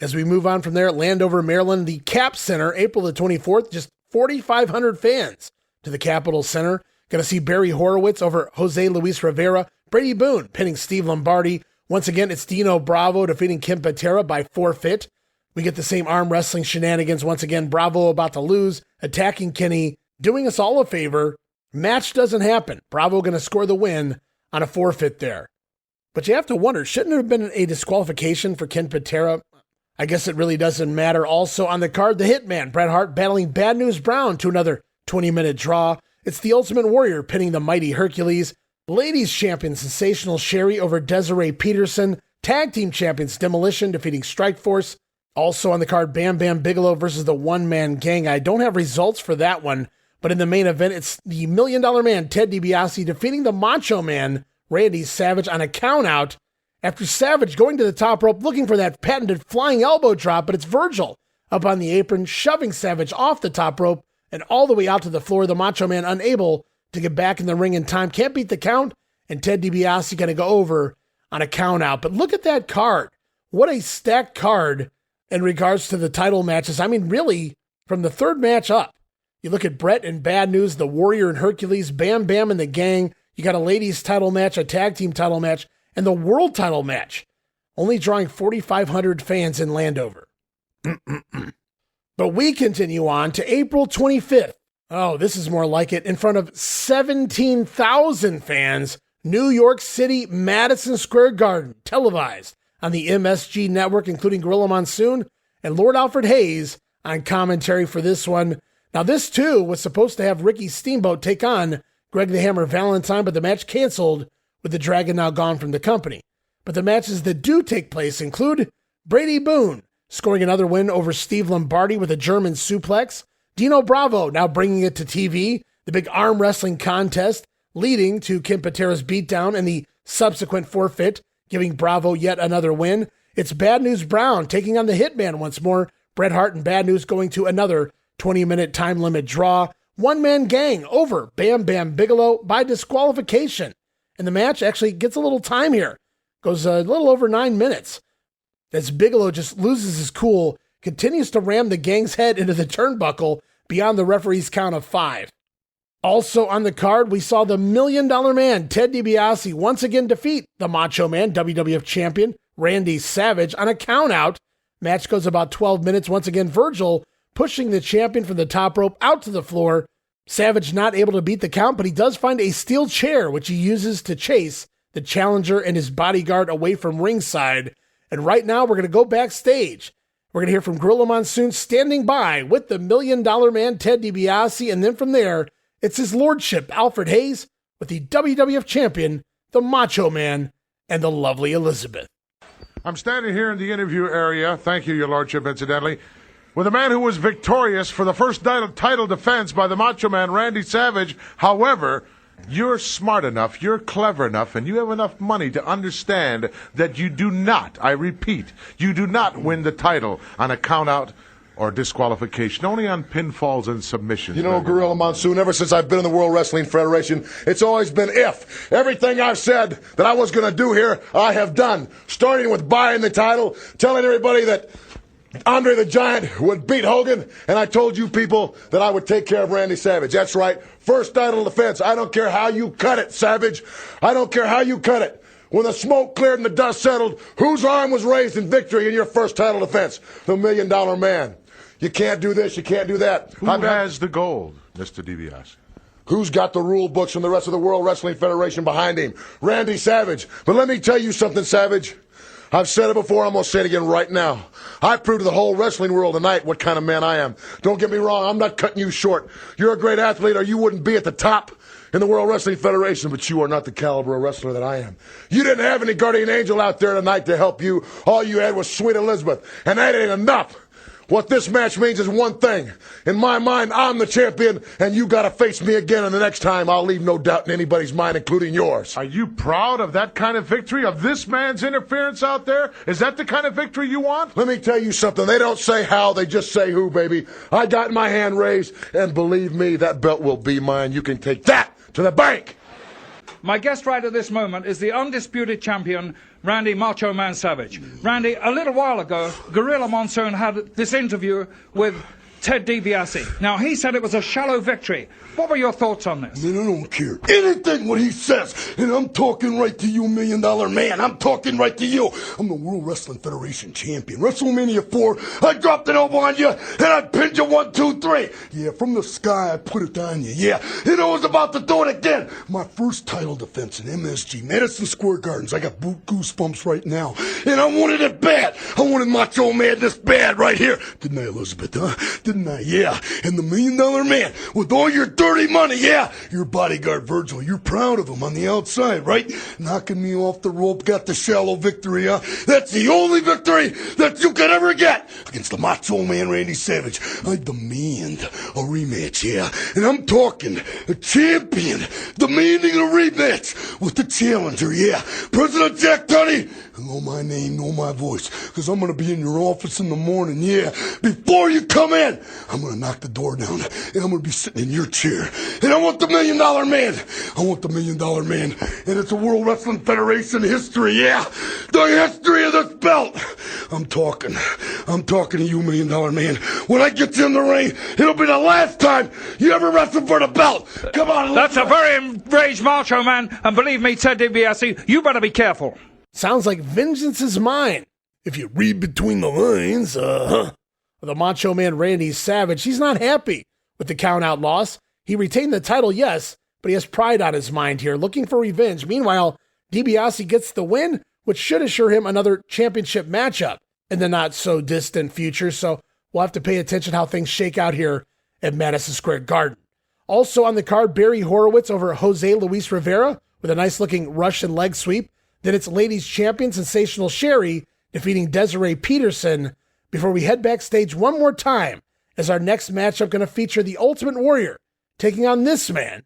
As we move on from there, at Landover, Maryland, the Cap Center, April the 24th, just 4,500 fans to the Capitol Center. Going to see Barry Horowitz over Jose Luis Rivera. Brady Boone pinning Steve Lombardi. Once again, it's Dino Bravo defeating Kim Patera by forfeit. We get the same arm wrestling shenanigans. Once again, Bravo about to lose, attacking Kenny, doing us all a favor. Match doesn't happen. Bravo going to score the win on a forfeit there. But you have to wonder, shouldn't there have been a disqualification for Ken Patera? I guess it really doesn't matter. Also on the card, the Hitman, Bret Hart, battling Bad News Brown to another 20-minute draw. It's the Ultimate Warrior pinning the mighty Hercules. Ladies champion Sensational Sherri over Desiree Peterson. Tag team champions Demolition defeating Strikeforce. Also on the card, Bam Bigelow versus the One-Man Gang. I don't have results for that one, but in the main event, it's the $1 Million Man, Ted DiBiase, defeating the Macho Man, Randy Savage, on a countout. After Savage going to the top rope looking for that patented flying elbow drop, but it's Virgil up on the apron, shoving Savage off the top rope and all the way out to the floor. The Macho Man unable to get back in the ring in time, can't beat the count, and Ted DiBiase going to go over on a count out. But look at that card. What a stacked card in regards to the title matches. I mean, really, from the third match up, you look at Bret and Bad News, the Warrior and Hercules, Bam and the Gang. You got a ladies title match, a tag team title match, and the world title match, only drawing 4,500 fans in Landover. But we continue on to April 25th. Oh, this is more like it. In front of 17,000 fans, New York City, Madison Square Garden, televised on the MSG network, including Gorilla Monsoon and Lord Alfred Hayes on commentary for this one. Now, this too was supposed to have Ricky Steamboat take on Greg the Hammer Valentine, but the match canceled with the Dragon now gone from the company. But the matches that do take place include Brady Boone scoring another win over Steve Lombardi with a German suplex, Dino Bravo now bringing it to TV, the big arm wrestling contest leading to Kim Patera's beatdown and the subsequent forfeit, giving Bravo yet another win. It's Bad News Brown taking on the Hitman once more, Bret Hart and Bad News going to another 20-minute time limit draw. One-Man Gang over Bam Bigelow by disqualification. And the match actually gets a little time here. Goes a little over 9 minutes. As Bigelow just loses his cool, continues to ram the Gang's head into the turnbuckle beyond the referee's count of 5. Also on the card, we saw the $1 Million Man, Ted DiBiase, once again defeat the Macho Man, WWF Champion Randy Savage, on a countout. Match goes about 12 minutes. Once again, Virgil pushing the champion from the top rope out to the floor. Savage not able to beat the count, but he does find a steel chair, which he uses to chase the challenger and his bodyguard away from ringside. And right now, we're going to go backstage. We're going to hear from Gorilla Monsoon standing by with the $1 Million Man, Ted DiBiase. And then from there, it's his lordship, Alfred Hayes, with the WWF Champion, the Macho Man, and the lovely Elizabeth. I'm standing here in the interview area, thank you, your lordship, incidentally, with a man who was victorious for the first title defense by the Macho Man, Randy Savage. However, you're smart enough, you're clever enough, and you have enough money to understand that you do not, I repeat, you do not win the title on a countout or disqualification, only on pinfalls and submissions. You know, Gorilla Monsoon, ever since I've been in the World Wrestling Federation, it's always been if. Everything I've said that I was going to do here, I have done. Starting with buying the title, telling everybody that Andre the Giant would beat Hogan, and I told you people that I would take care of Randy Savage. That's right. First title defense. I don't care how you cut it, Savage. I don't care how you cut it. When the smoke cleared and the dust settled, whose arm was raised in victory in your first title defense? The $1 Million Man. You can't do this, you can't do that. Who has the gold, Mr. DiBiase? Who's got the rule books from the rest of the World Wrestling Federation behind him? Randy Savage. But let me tell you something, Savage. I've said it before, I'm going to say it again right now. I proved to the whole wrestling world tonight what kind of man I am. Don't get me wrong, I'm not cutting you short. You're a great athlete or you wouldn't be at the top in the World Wrestling Federation, but you are not the caliber of wrestler that I am. You didn't have any guardian angel out there tonight to help you. All you had was sweet Elizabeth, and that ain't enough. What this match means is one thing. In my mind, I'm the champion, and you got to face me again, and the next time I'll leave no doubt in anybody's mind, including yours. Are you proud of that kind of victory, of this man's interference out there? Is that the kind of victory you want? Let me tell you something. They don't say how, they just say who, baby. I got my hand raised, and believe me, that belt will be mine. You can take that to the bank. My guest right at this moment is the undisputed champion, Randy Macho Man Savage. Randy, a little while ago, Gorilla Monsoon had this interview with Ted Dibiase. Now, he said it was a shallow victory. What were your thoughts on this? Man, I don't care anything what he says, and I'm talking right to you, $1 Million Man. I'm talking right to you. I'm the World Wrestling Federation champion. WrestleMania IV, I dropped an elbow on you, and I pinned you 1, 2, 3. Yeah, from the sky, I put it on you. Yeah, and I was about to do it again. My first title defense in MSG, Madison Square Gardens. I got goosebumps right now, and I wanted it bad. I wanted Macho Man this bad right here. Didn't I, Elizabeth, huh? Didn't I? Yeah, and the $1 Million Man, with all your dirty money, yeah. Your bodyguard, Virgil, you're proud of him on the outside, right? Knocking me off the rope, got the shallow victory, huh? That's the only victory that you could ever get against the Macho Man Randy Savage. I demand a rematch, yeah. And I'm talking a champion demanding a rematch with the challenger, yeah. President Jack Tunney, know my name, know my voice, because I'm going to be in your office in the morning, yeah. Before you come in, I'm going to knock the door down, and I'm going to be sitting in your chair. And I want the $1 Million Man. I want the $1 Million Man. And it's a World Wrestling Federation history, yeah. The history of this belt. I'm talking to you, $1 Million Man. When I get you in the ring, it'll be the last time you ever wrestle for the belt. Come on. That's a very enraged Macho Man. And believe me, Ted DiBiase, you better be careful. Sounds like vengeance is mine. If you read between the lines, The Macho Man Randy Savage, he's not happy with the count-out loss. He retained the title, yes, but he has pride on his mind here, looking for revenge. Meanwhile, DiBiase gets the win, which should assure him another championship matchup in the not-so-distant future, so we'll have to pay attention how things shake out here at Madison Square Garden. Also on the card, Barry Horowitz over Jose Luis Rivera with a nice-looking Russian leg sweep. Then it's ladies champion Sensational Sherri defeating Desiree Peterson before we head backstage one more time as our next matchup going to feature the Ultimate Warrior taking on this man,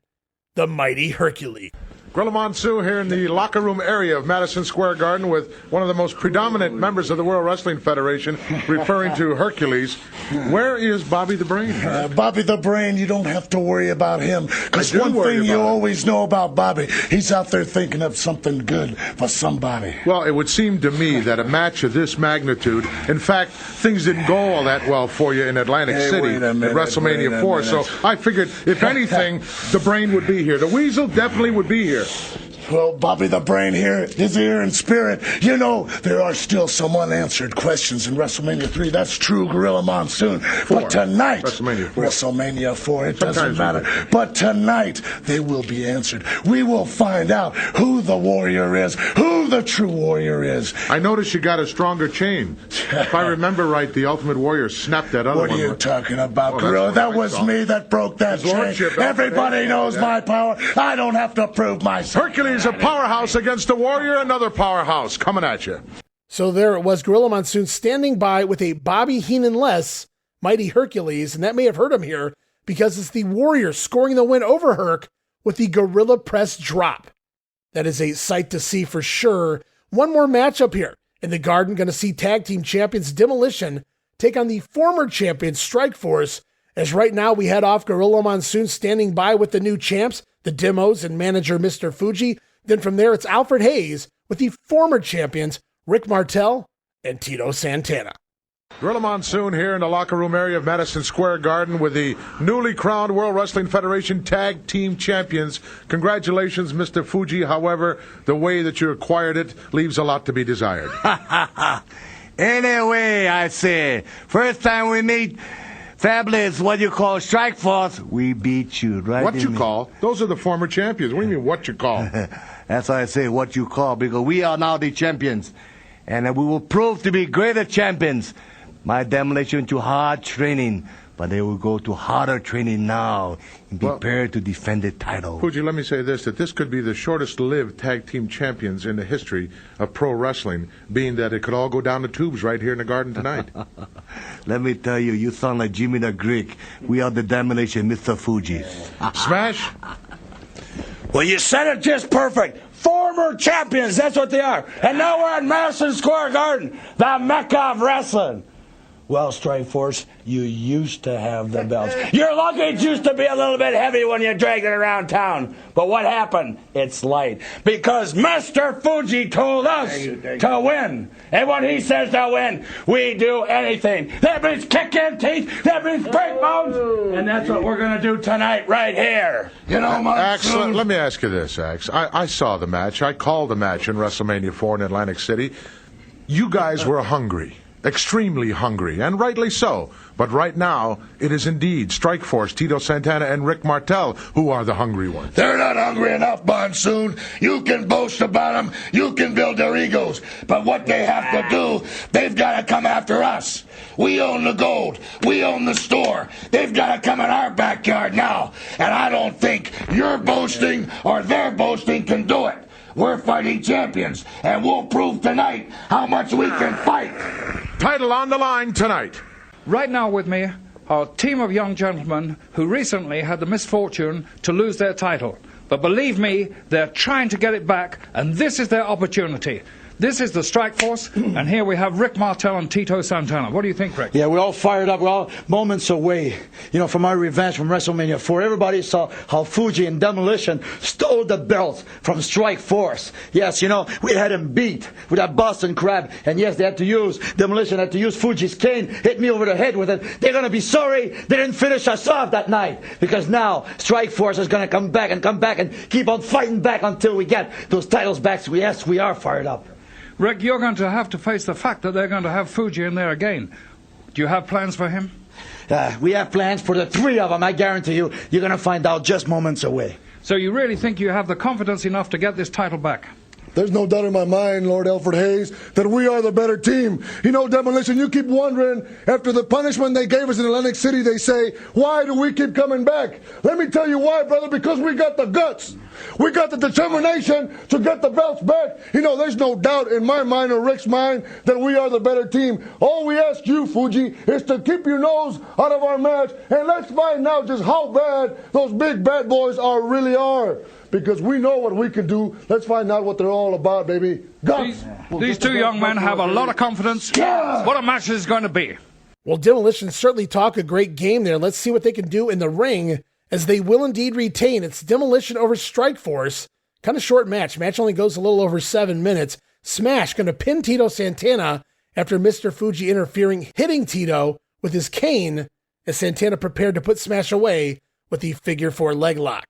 the mighty Hercules. Gorilla Monsoon here in the locker room area of Madison Square Garden with one of the most predominant members of the World Wrestling Federation, referring to Hercules. Where is Bobby the Brain? Bobby the Brain, you don't have to worry about him. Because one thing you always know about Bobby, he's out there thinking of something good for somebody. Well, it would seem to me that a match of this magnitude, in fact, things didn't go all that well for you in Atlantic City at WrestleMania IV. So I figured, if anything, the Brain would be here. The Weasel definitely would be here. Well, Bobby the Brain here is here in spirit. You know, there are still some unanswered questions in WrestleMania 3. That's true, Gorilla Monsoon. But tonight, WrestleMania 4, it doesn't matter. But tonight, they will be answered. We will find out who the warrior is, who the true warrior is. I noticed you got a stronger chain. If I remember right, the Ultimate Warrior snapped that other one. What are you talking about, Gorilla? That was me that broke that chain. Everybody knows my power. I don't have to prove myself. Hercules, a powerhouse against the Warrior, another powerhouse coming at you. So there it was, Gorilla Monsoon standing by with a Bobby Heenan-less mighty Hercules, and that may have hurt him here because it's the Warrior scoring the win over Herc with the Gorilla Press drop. That is a sight to see for sure. One more matchup here in the Garden, going to see tag team champions Demolition take on the former champions Strikeforce, as right now we head off Gorilla Monsoon standing by with the new champs, the Demos and manager Mr. Fuji. Then from there, it's Alfred Hayes with the former champions Rick Martel and Tito Santana. Gorilla Monsoon here in the locker room area of Madison Square Garden with the newly crowned World Wrestling Federation Tag Team Champions. Congratulations, Mr. Fuji. However, the way that you acquired it leaves a lot to be desired. Anyway, I say, first time we meet Fabulous, what you call Strikeforce, we beat you, right? What you call? Those are the former champions. What do you mean, what you call? That's why I say what you call, because we are now the champions. And we will prove to be greater champions. My Demolition to hard training, but they will go to harder training now and be prepared to defend the title. Fuji, let me say this, that this could be the shortest-lived tag team champions in the history of pro wrestling, being that it could all go down the tubes right here in the Garden tonight. Let me tell you, you sound like Jimmy the Greek. We are the Demolition, Mr. Fuji. Smash? Well, you said it just perfect. Former champions, that's what they are. And now we're at Madison Square Garden, the Mecca of wrestling. Well, Strikeforce, you used to have the belts. Your luggage used to be a little bit heavy when you dragged it around town. But what happened? It's light. Because Mr. Fuji told us to win. And when he says to win, we do anything. That means kick in teeth. That means break bones. And that's what we're going to do tonight right here. You know, Axe, let me ask you this, Axe. I saw the match. I called the match in WrestleMania IV in Atlantic City. You guys were hungry. Extremely hungry, and rightly so. But right now, it is indeed Strikeforce, Tito Santana, and Rick Martel who are the hungry ones. They're not hungry enough, Monsoon. You can boast about them. You can build their egos. But what they have to do, they've got to come after us. We own the gold. We own the store. They've got to come in our backyard now. And I don't think your boasting or their boasting can do it. We're fighting champions, and we'll prove tonight how much we can fight. Title on the line tonight. Right now with me are a team of young gentlemen who recently had the misfortune to lose their title. But believe me, they're trying to get it back, and this is their opportunity. This is the Strikeforce, and here we have Rick Martel and Tito Santana. What do you think, Rick? Yeah, we're all fired up. We're all moments away, from our revenge from WrestleMania IV. Everybody saw how Fuji and Demolition stole the belt from Strikeforce. Yes, we had him beat with that Boston Crab. And yes, Demolition had to use Fuji's cane, hit me over the head with it. They're going to be sorry they didn't finish us off that night. Because now Strikeforce is going to come back and keep on fighting back until we get those titles back. So yes, we are fired up. Rick, you're going to have to face the fact that they're going to have Fuji in there again. Do you have plans for him? We have plans for the three of them. I guarantee you, you're going to find out just moments away. So you really think you have the confidence enough to get this title back? There's no doubt in my mind, Lord Alfred Hayes, that we are the better team. Demolition, you keep wondering, after the punishment they gave us in Atlantic City, they say, why do we keep coming back? Let me tell you why, brother, because we got the guts. We got the determination to get the belts back. There's no doubt in my mind or Rick's mind that we are the better team. All we ask you, Fuji, is to keep your nose out of our match, and let's find out just how bad those big bad boys really are. Because we know what we can do. Let's find out what they're all about, baby. These two young men have a lot of confidence. Yeah. What a match this is going to be. Well, Demolition certainly talk a great game there. Let's see what they can do in the ring, as they will indeed retain. It's Demolition over Strikeforce. Kind of short match. Match only goes a little over 7 minutes. Smash going to pin Tito Santana after Mr. Fuji interfering, hitting Tito with his cane as Santana prepared to put Smash away with the figure 4 leg lock.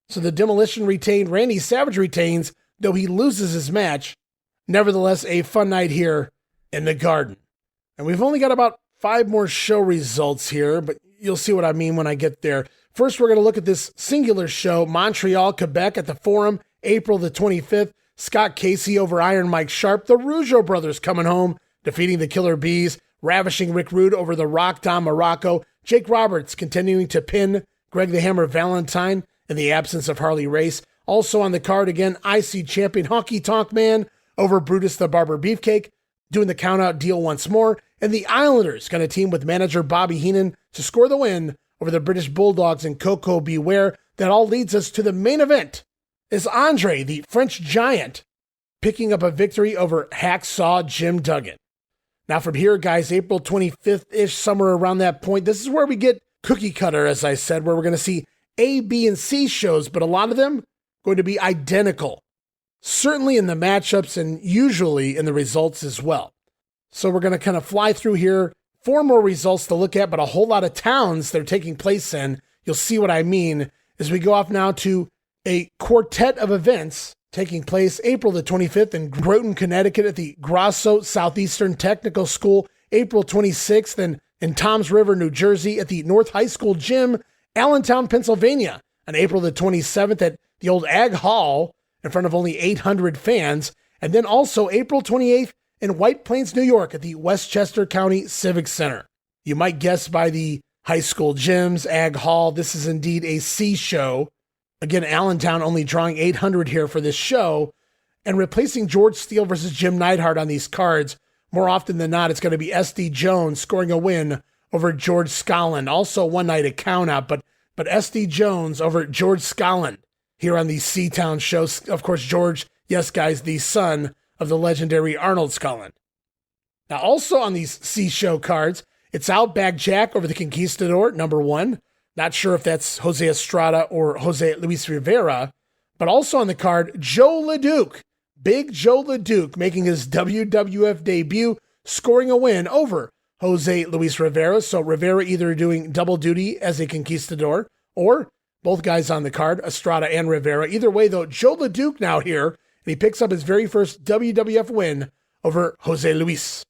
So the Demolition retained. Randy Savage retains, though he loses his match. Nevertheless, a fun night here in the Garden. And we've only got about 5 more show results here, but you'll see what I mean when I get there. First, we're going to look at this singular show, Montreal, Quebec, at the Forum, April the 25th. Scott Casey over Iron Mike Sharp. The Rougeau Brothers coming home, defeating the Killer Bees. Ravishing Rick Rude over the Rock Don Muraco. Jake Roberts continuing to pin Greg the Hammer Valentine in the absence of Harley Race. Also on the card again, IC champion Honky Tonk Man over Brutus the Barber Beefcake, doing the countout deal once more. And the Islanders going to team with manager Bobby Heenan to score the win over the British Bulldogs and Koko B. Ware. That all leads us to the main event. Is Andre, the French Giant, picking up a victory over Hacksaw Jim Duggan. Now from here, guys, April 25th-ish, somewhere around that point, this is where we get cookie cutter, as I said, where we're going to see A, B, and C shows, but a lot of them going to be identical. Certainly in the matchups and usually in the results as well. So we're going to kind of fly through here. 4 more results to look at, but a whole lot of towns they're taking place in. You'll see what I mean as we go off now to a quartet of events taking place April the 25th in Groton, Connecticut at the Grosso Southeastern Technical School. April 26th and in Toms River, New Jersey at the North High School Gym, Allentown, Pennsylvania. On April the 27th at the old Ag Hall in front of only 800 fans. And then also April 28th in White Plains, New York at the Westchester County Civic Center. You might guess by the high school gyms, Ag Hall, this is indeed a C show. Again, Allentown only drawing 800 here for this show. And replacing George Steele versus Jim Neidhart on these cards, more often than not, it's going to be S.D. Jones scoring a win over George Scotland. Also one night at countout, but S.D. Jones over George Scotland here on the C-Town show. Of course, George, yes, guys, the son of the legendary Arnold Scotland. Now, also on these C-Show cards, it's Outback Jack over the Conquistador, number 1. Not sure if that's Jose Estrada or Jose Luis Rivera. But also on the card, Jos LeDuc. Big Jos LeDuc making his WWF debut, scoring a win over Jose Luis Rivera. So Rivera either doing double duty as a Conquistador or both guys on the card, Estrada and Rivera. Either way, though, Jos LeDuc now here, and he picks up his very first WWF win over Jose Luis.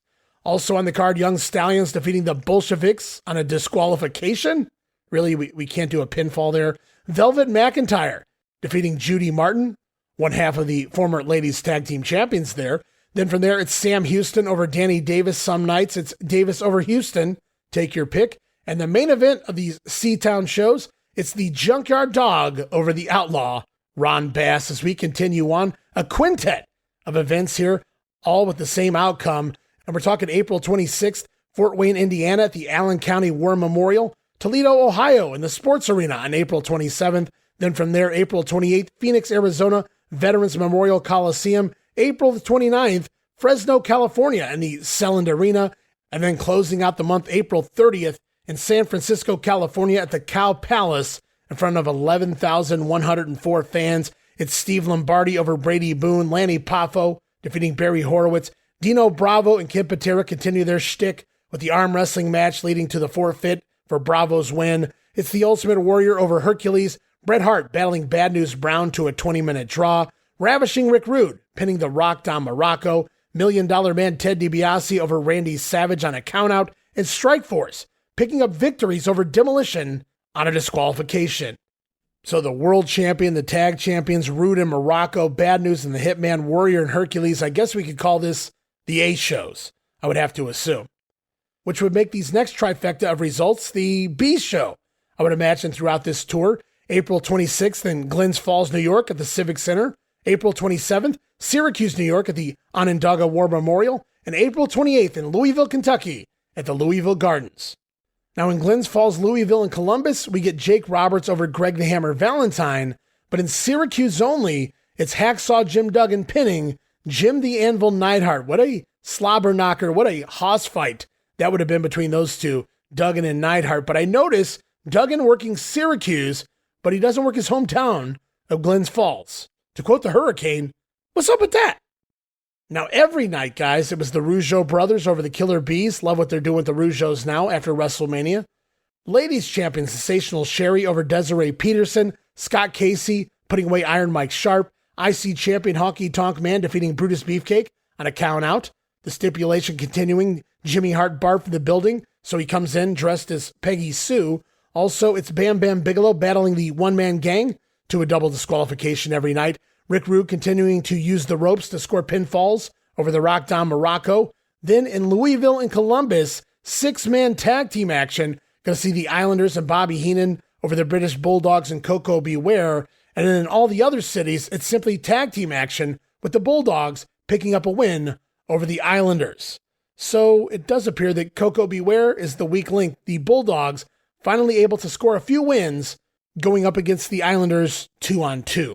Also on the card, Young Stallions defeating the Bolsheviks on a disqualification. Really, we can't do a pinfall there. Velvet McIntyre defeating Judy Martin, one half of the former ladies tag team champions there. Then from there, it's Sam Houston over Danny Davis. Some nights it's Davis over Houston. Take your pick. And the main event of these C-Town shows, it's the Junkyard Dog over the Outlaw Ron Bass. As we continue on, a quintet of events here, all with the same outcome. And we're talking April 26th, Fort Wayne, Indiana at the Allen County War Memorial. Toledo, Ohio in the Sports Arena on April 27th. Then from there, April 28th, Phoenix, Arizona, Veterans Memorial Coliseum. April the 29th, Fresno, California in the Selland Arena. And then closing out the month, April 30th in San Francisco, California at the Cow Palace in front of 11,104 fans. It's Steve Lombardi over Brady Boone, Lanny Poffo defeating Barry Horowitz. Dino Bravo and Kid Patera continue their shtick with the arm wrestling match leading to the forfeit for Bravo's win. It's the Ultimate Warrior over Hercules. Bret Hart battling Bad News Brown to a 20-minute draw. Ravishing Rick Rude pinning the Rock Don Muraco. $1 Million Man Ted DiBiase over Randy Savage on a countout. And Strikeforce picking up victories over Demolition on a disqualification. So the world champion, the tag champions, Rude and Muraco, Bad News and the Hitman, Warrior and Hercules. I guess we could call this the A shows, I would have to assume. Which would make these next trifecta of results the B show, I would imagine, throughout this tour. April 26th in Glens Falls, New York at the Civic Center. April 27th, Syracuse, New York at the Onondaga War Memorial. And April 28th in Louisville, Kentucky at the Louisville Gardens. Now in Glens Falls, Louisville, and Columbus, we get Jake Roberts over Greg the Hammer Valentine. But in Syracuse only, it's Hacksaw Jim Duggan pinning Jim the Anvil Neidhart. What a slobber knocker. What a hoss fight that would have been between those two, Duggan and Neidhart. But I notice Duggan working Syracuse, but he doesn't work his hometown of Glens Falls. To quote the Hurricane, what's up with that? Now, every night, guys, it was the Rougeau Brothers over the Killer Bees. Love what they're doing with the Rougeaus now after WrestleMania. Ladies champion Sensational Sherri over Desiree Peterson. Scott Casey putting away Iron Mike Sharp. IC champion Honky Tonk Man defeating Brutus Beefcake on a count out. The stipulation continuing, Jimmy Hart barred from the building, so he comes in dressed as Peggy Sue. Also, it's Bam Bigelow battling the one-man gang to a double disqualification every night. Rick Rude continuing to use the ropes to score pinfalls over the Rock Don Muraco. Then in Louisville and Columbus, 6-man tag team action. Going to see the Islanders and Bobby Heenan over the British Bulldogs and Koko B. Ware. And then in all the other cities, it's simply tag team action with the Bulldogs picking up a win over the Islanders. So it does appear that Koko B. Ware is the weak link. The Bulldogs finally able to score a few wins going up against the Islanders 2-on-2.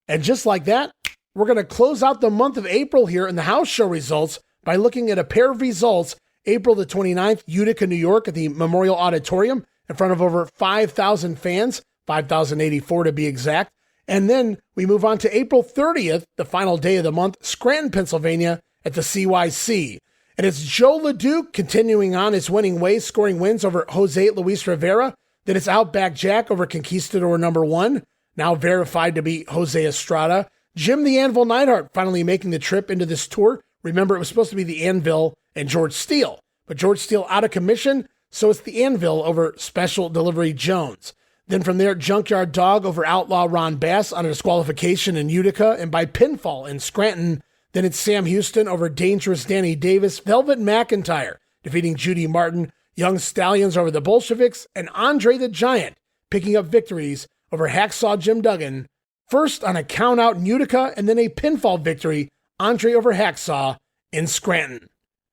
And just like that, we're going to close out the month of April here in the house show results by looking at a pair of results. April the 29th, Utica, New York at the Memorial Auditorium in front of over 5,000 fans, 5,084 to be exact. And then we move on to April 30th, the final day of the month, Scranton, Pennsylvania at the CYC. And it's Jos LeDuc continuing on his winning ways, scoring wins over Jose Luis Rivera. Then it's Outback Jack over Conquistador number 1, now verified to be Jose Estrada. Jim the Anvil Neidhart finally making the trip into this tour. Remember, it was supposed to be the Anvil and George Steele, but George Steele out of commission, so it's the Anvil over Special Delivery Jones. Then from there, Junkyard Dog over Outlaw Ron Bass on a disqualification in Utica and by pinfall in Scranton. Then it's Sam Houston over Dangerous Danny Davis, Velvet McIntyre defeating Judy Martin, Young Stallions over the Bolsheviks, and Andre the Giant picking up victories over Hacksaw Jim Duggan, first on a count-out in Utica and then a pinfall victory, Andre over Hacksaw in Scranton.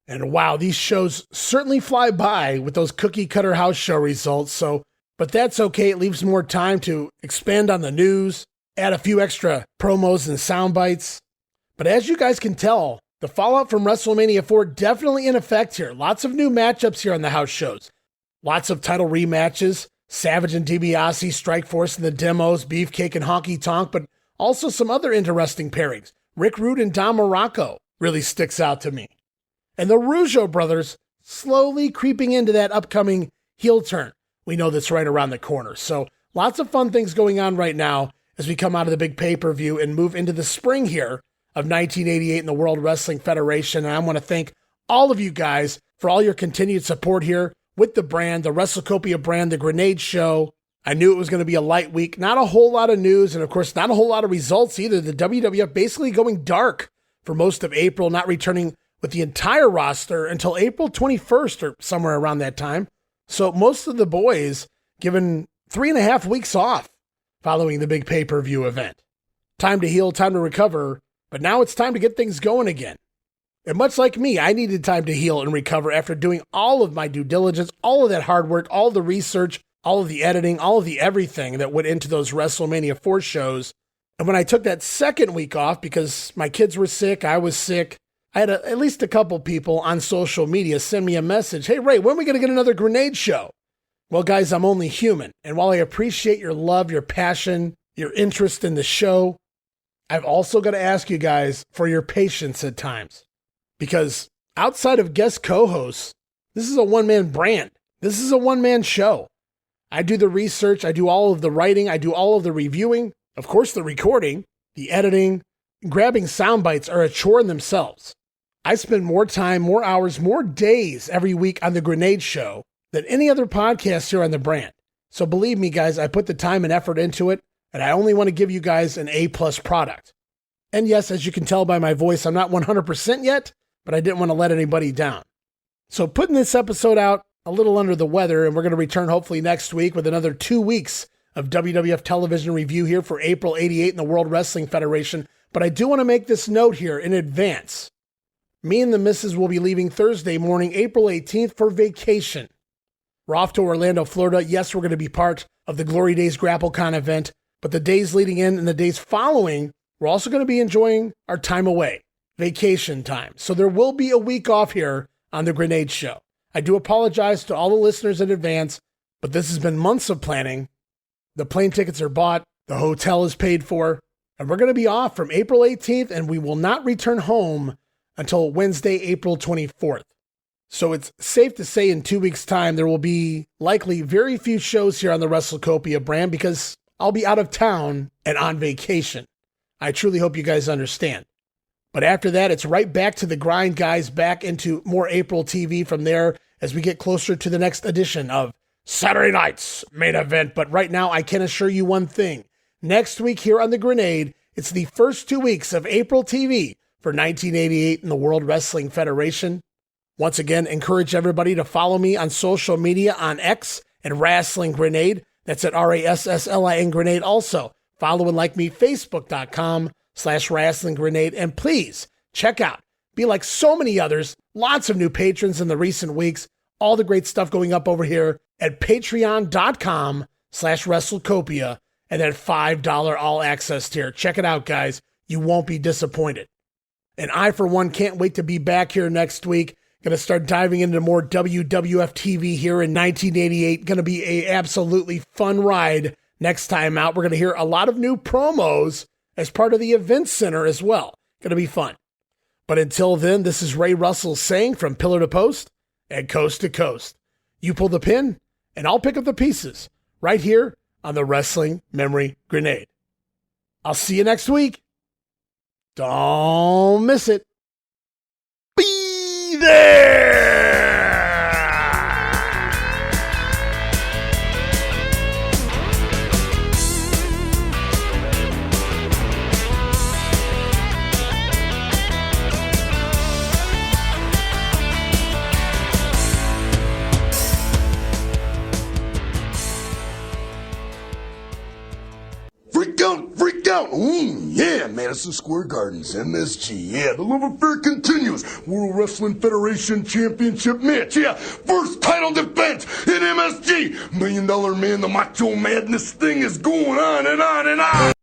And wow, these shows certainly fly by with those cookie-cutter house show results, but that's okay. It leaves more time to expand on the news, add a few extra promos and sound bites. But as you guys can tell, The fallout from WrestleMania IV definitely in effect here. Lots of new matchups here on the house shows. Lots of title rematches. Savage and Dibiase, Strikeforce and the Demos, Beefcake and Honky Tonk, but also some other interesting pairings. Rick Rude and Don Muraco really sticks out to me. And the Rougeau Brothers slowly creeping into that upcoming heel turn. We know that's right around the corner. So lots of fun things going on right now as we come out of the big pay-per-view and move into the spring here of 1988 in the World Wrestling Federation. And I want to thank all of you guys for all your continued support here with the brand, the WrestleCopia brand, the Grenade Show. I knew it was going to be a light week. Not a whole lot of news, and of course, not a whole lot of results either. The WWF basically going dark for most of April, not returning with the entire roster until April 21st or somewhere around that time. So most of the boys given 3.5 weeks off following the big pay-per-view event. Time to heal, time to recover, but now it's time to get things going again. And much like me, I needed time to heal and recover after doing all of my due diligence, all of that hard work, all of the research, all of the editing, all of the everything that went into those WrestleMania IV shows. And when I took that second week off because my kids were sick, I was sick, I had at least a couple people on social media send me a message. Hey, Ray, when are we going to get another Grenade Show? Well, guys, I'm only human. And while I appreciate your love, your passion, your interest in the show, I've also got to ask you guys for your patience at times. Because outside of guest co-hosts, this is a one-man brand. This is a one-man show. I do the research, I do all of the writing, I do all of the reviewing, of course the recording, the editing, grabbing sound bites are a chore in themselves. I spend more time, more hours, more days every week on the Grenade Show than any other podcast here on the brand. So believe me, guys, I put the time and effort into it, and I only want to give you guys an A-plus product. And yes, as you can tell by my voice, I'm not 100% yet, but I didn't want to let anybody down. So putting this episode out a little under the weather, and we're going to return hopefully next week with another 2 weeks of WWF television review here for April 88 in the World Wrestling Federation. But I do want to make this note here in advance. Me and the missus will be leaving Thursday morning, April 18th for vacation. We're off to Orlando, Florida. Yes, we're going to be part of the Glory Days GrappleCon event, but the days leading in and the days following, we're also going to be enjoying our time away, vacation time. So there will be a week off here on the Grenade Show. I do apologize to all the listeners in advance, but this has been months of planning. The plane tickets are bought, the hotel is paid for, and we're going to be off from April 18th, and we will not return home until Wednesday, April 24th. So it's safe to say in 2 weeks' time, there will be likely very few shows here on the WrestleCopia brand because I'll be out of town and on vacation. I truly hope you guys understand. But after that, it's right back to the grind, guys, back into more April TV from there as we get closer to the next edition of Saturday Night's Main Event. But right now, I can assure you one thing. Next week here on The Grenade, it's the first 2 weeks of April TV for 1988 in the World Wrestling Federation. Once again, encourage everybody to follow me on social media on X and Wrestling Grenade. That's at RASSLIN Grenade. Also, follow and like me, Facebook.com/Wrestling Grenade. And please check out, be like so many others, lots of new patrons in the recent weeks, all the great stuff going up over here at Patreon.com/WrestleCopia and that $5 all access tier. Check it out, guys. You won't be disappointed. And I, for one, can't wait to be back here next week. Going to start diving into more WWF TV here in 1988. Going to be an absolutely fun ride next time out. We're going to hear a lot of new promos as part of the event center as well. Going to be fun. But until then, this is Ray Russell saying from pillar to post and coast to coast. You pull the pin, and I'll pick up the pieces right here on the Wrestling Memory Grenade. I'll see you next week. Don't miss it. Be there! Freak out! Yeah, Madison Square Gardens, MSG. Yeah, the love affair continues. World Wrestling Federation Championship match. Yeah, first title defense in MSG. $1 Million Man, the Macho Madness thing is going on and on and on.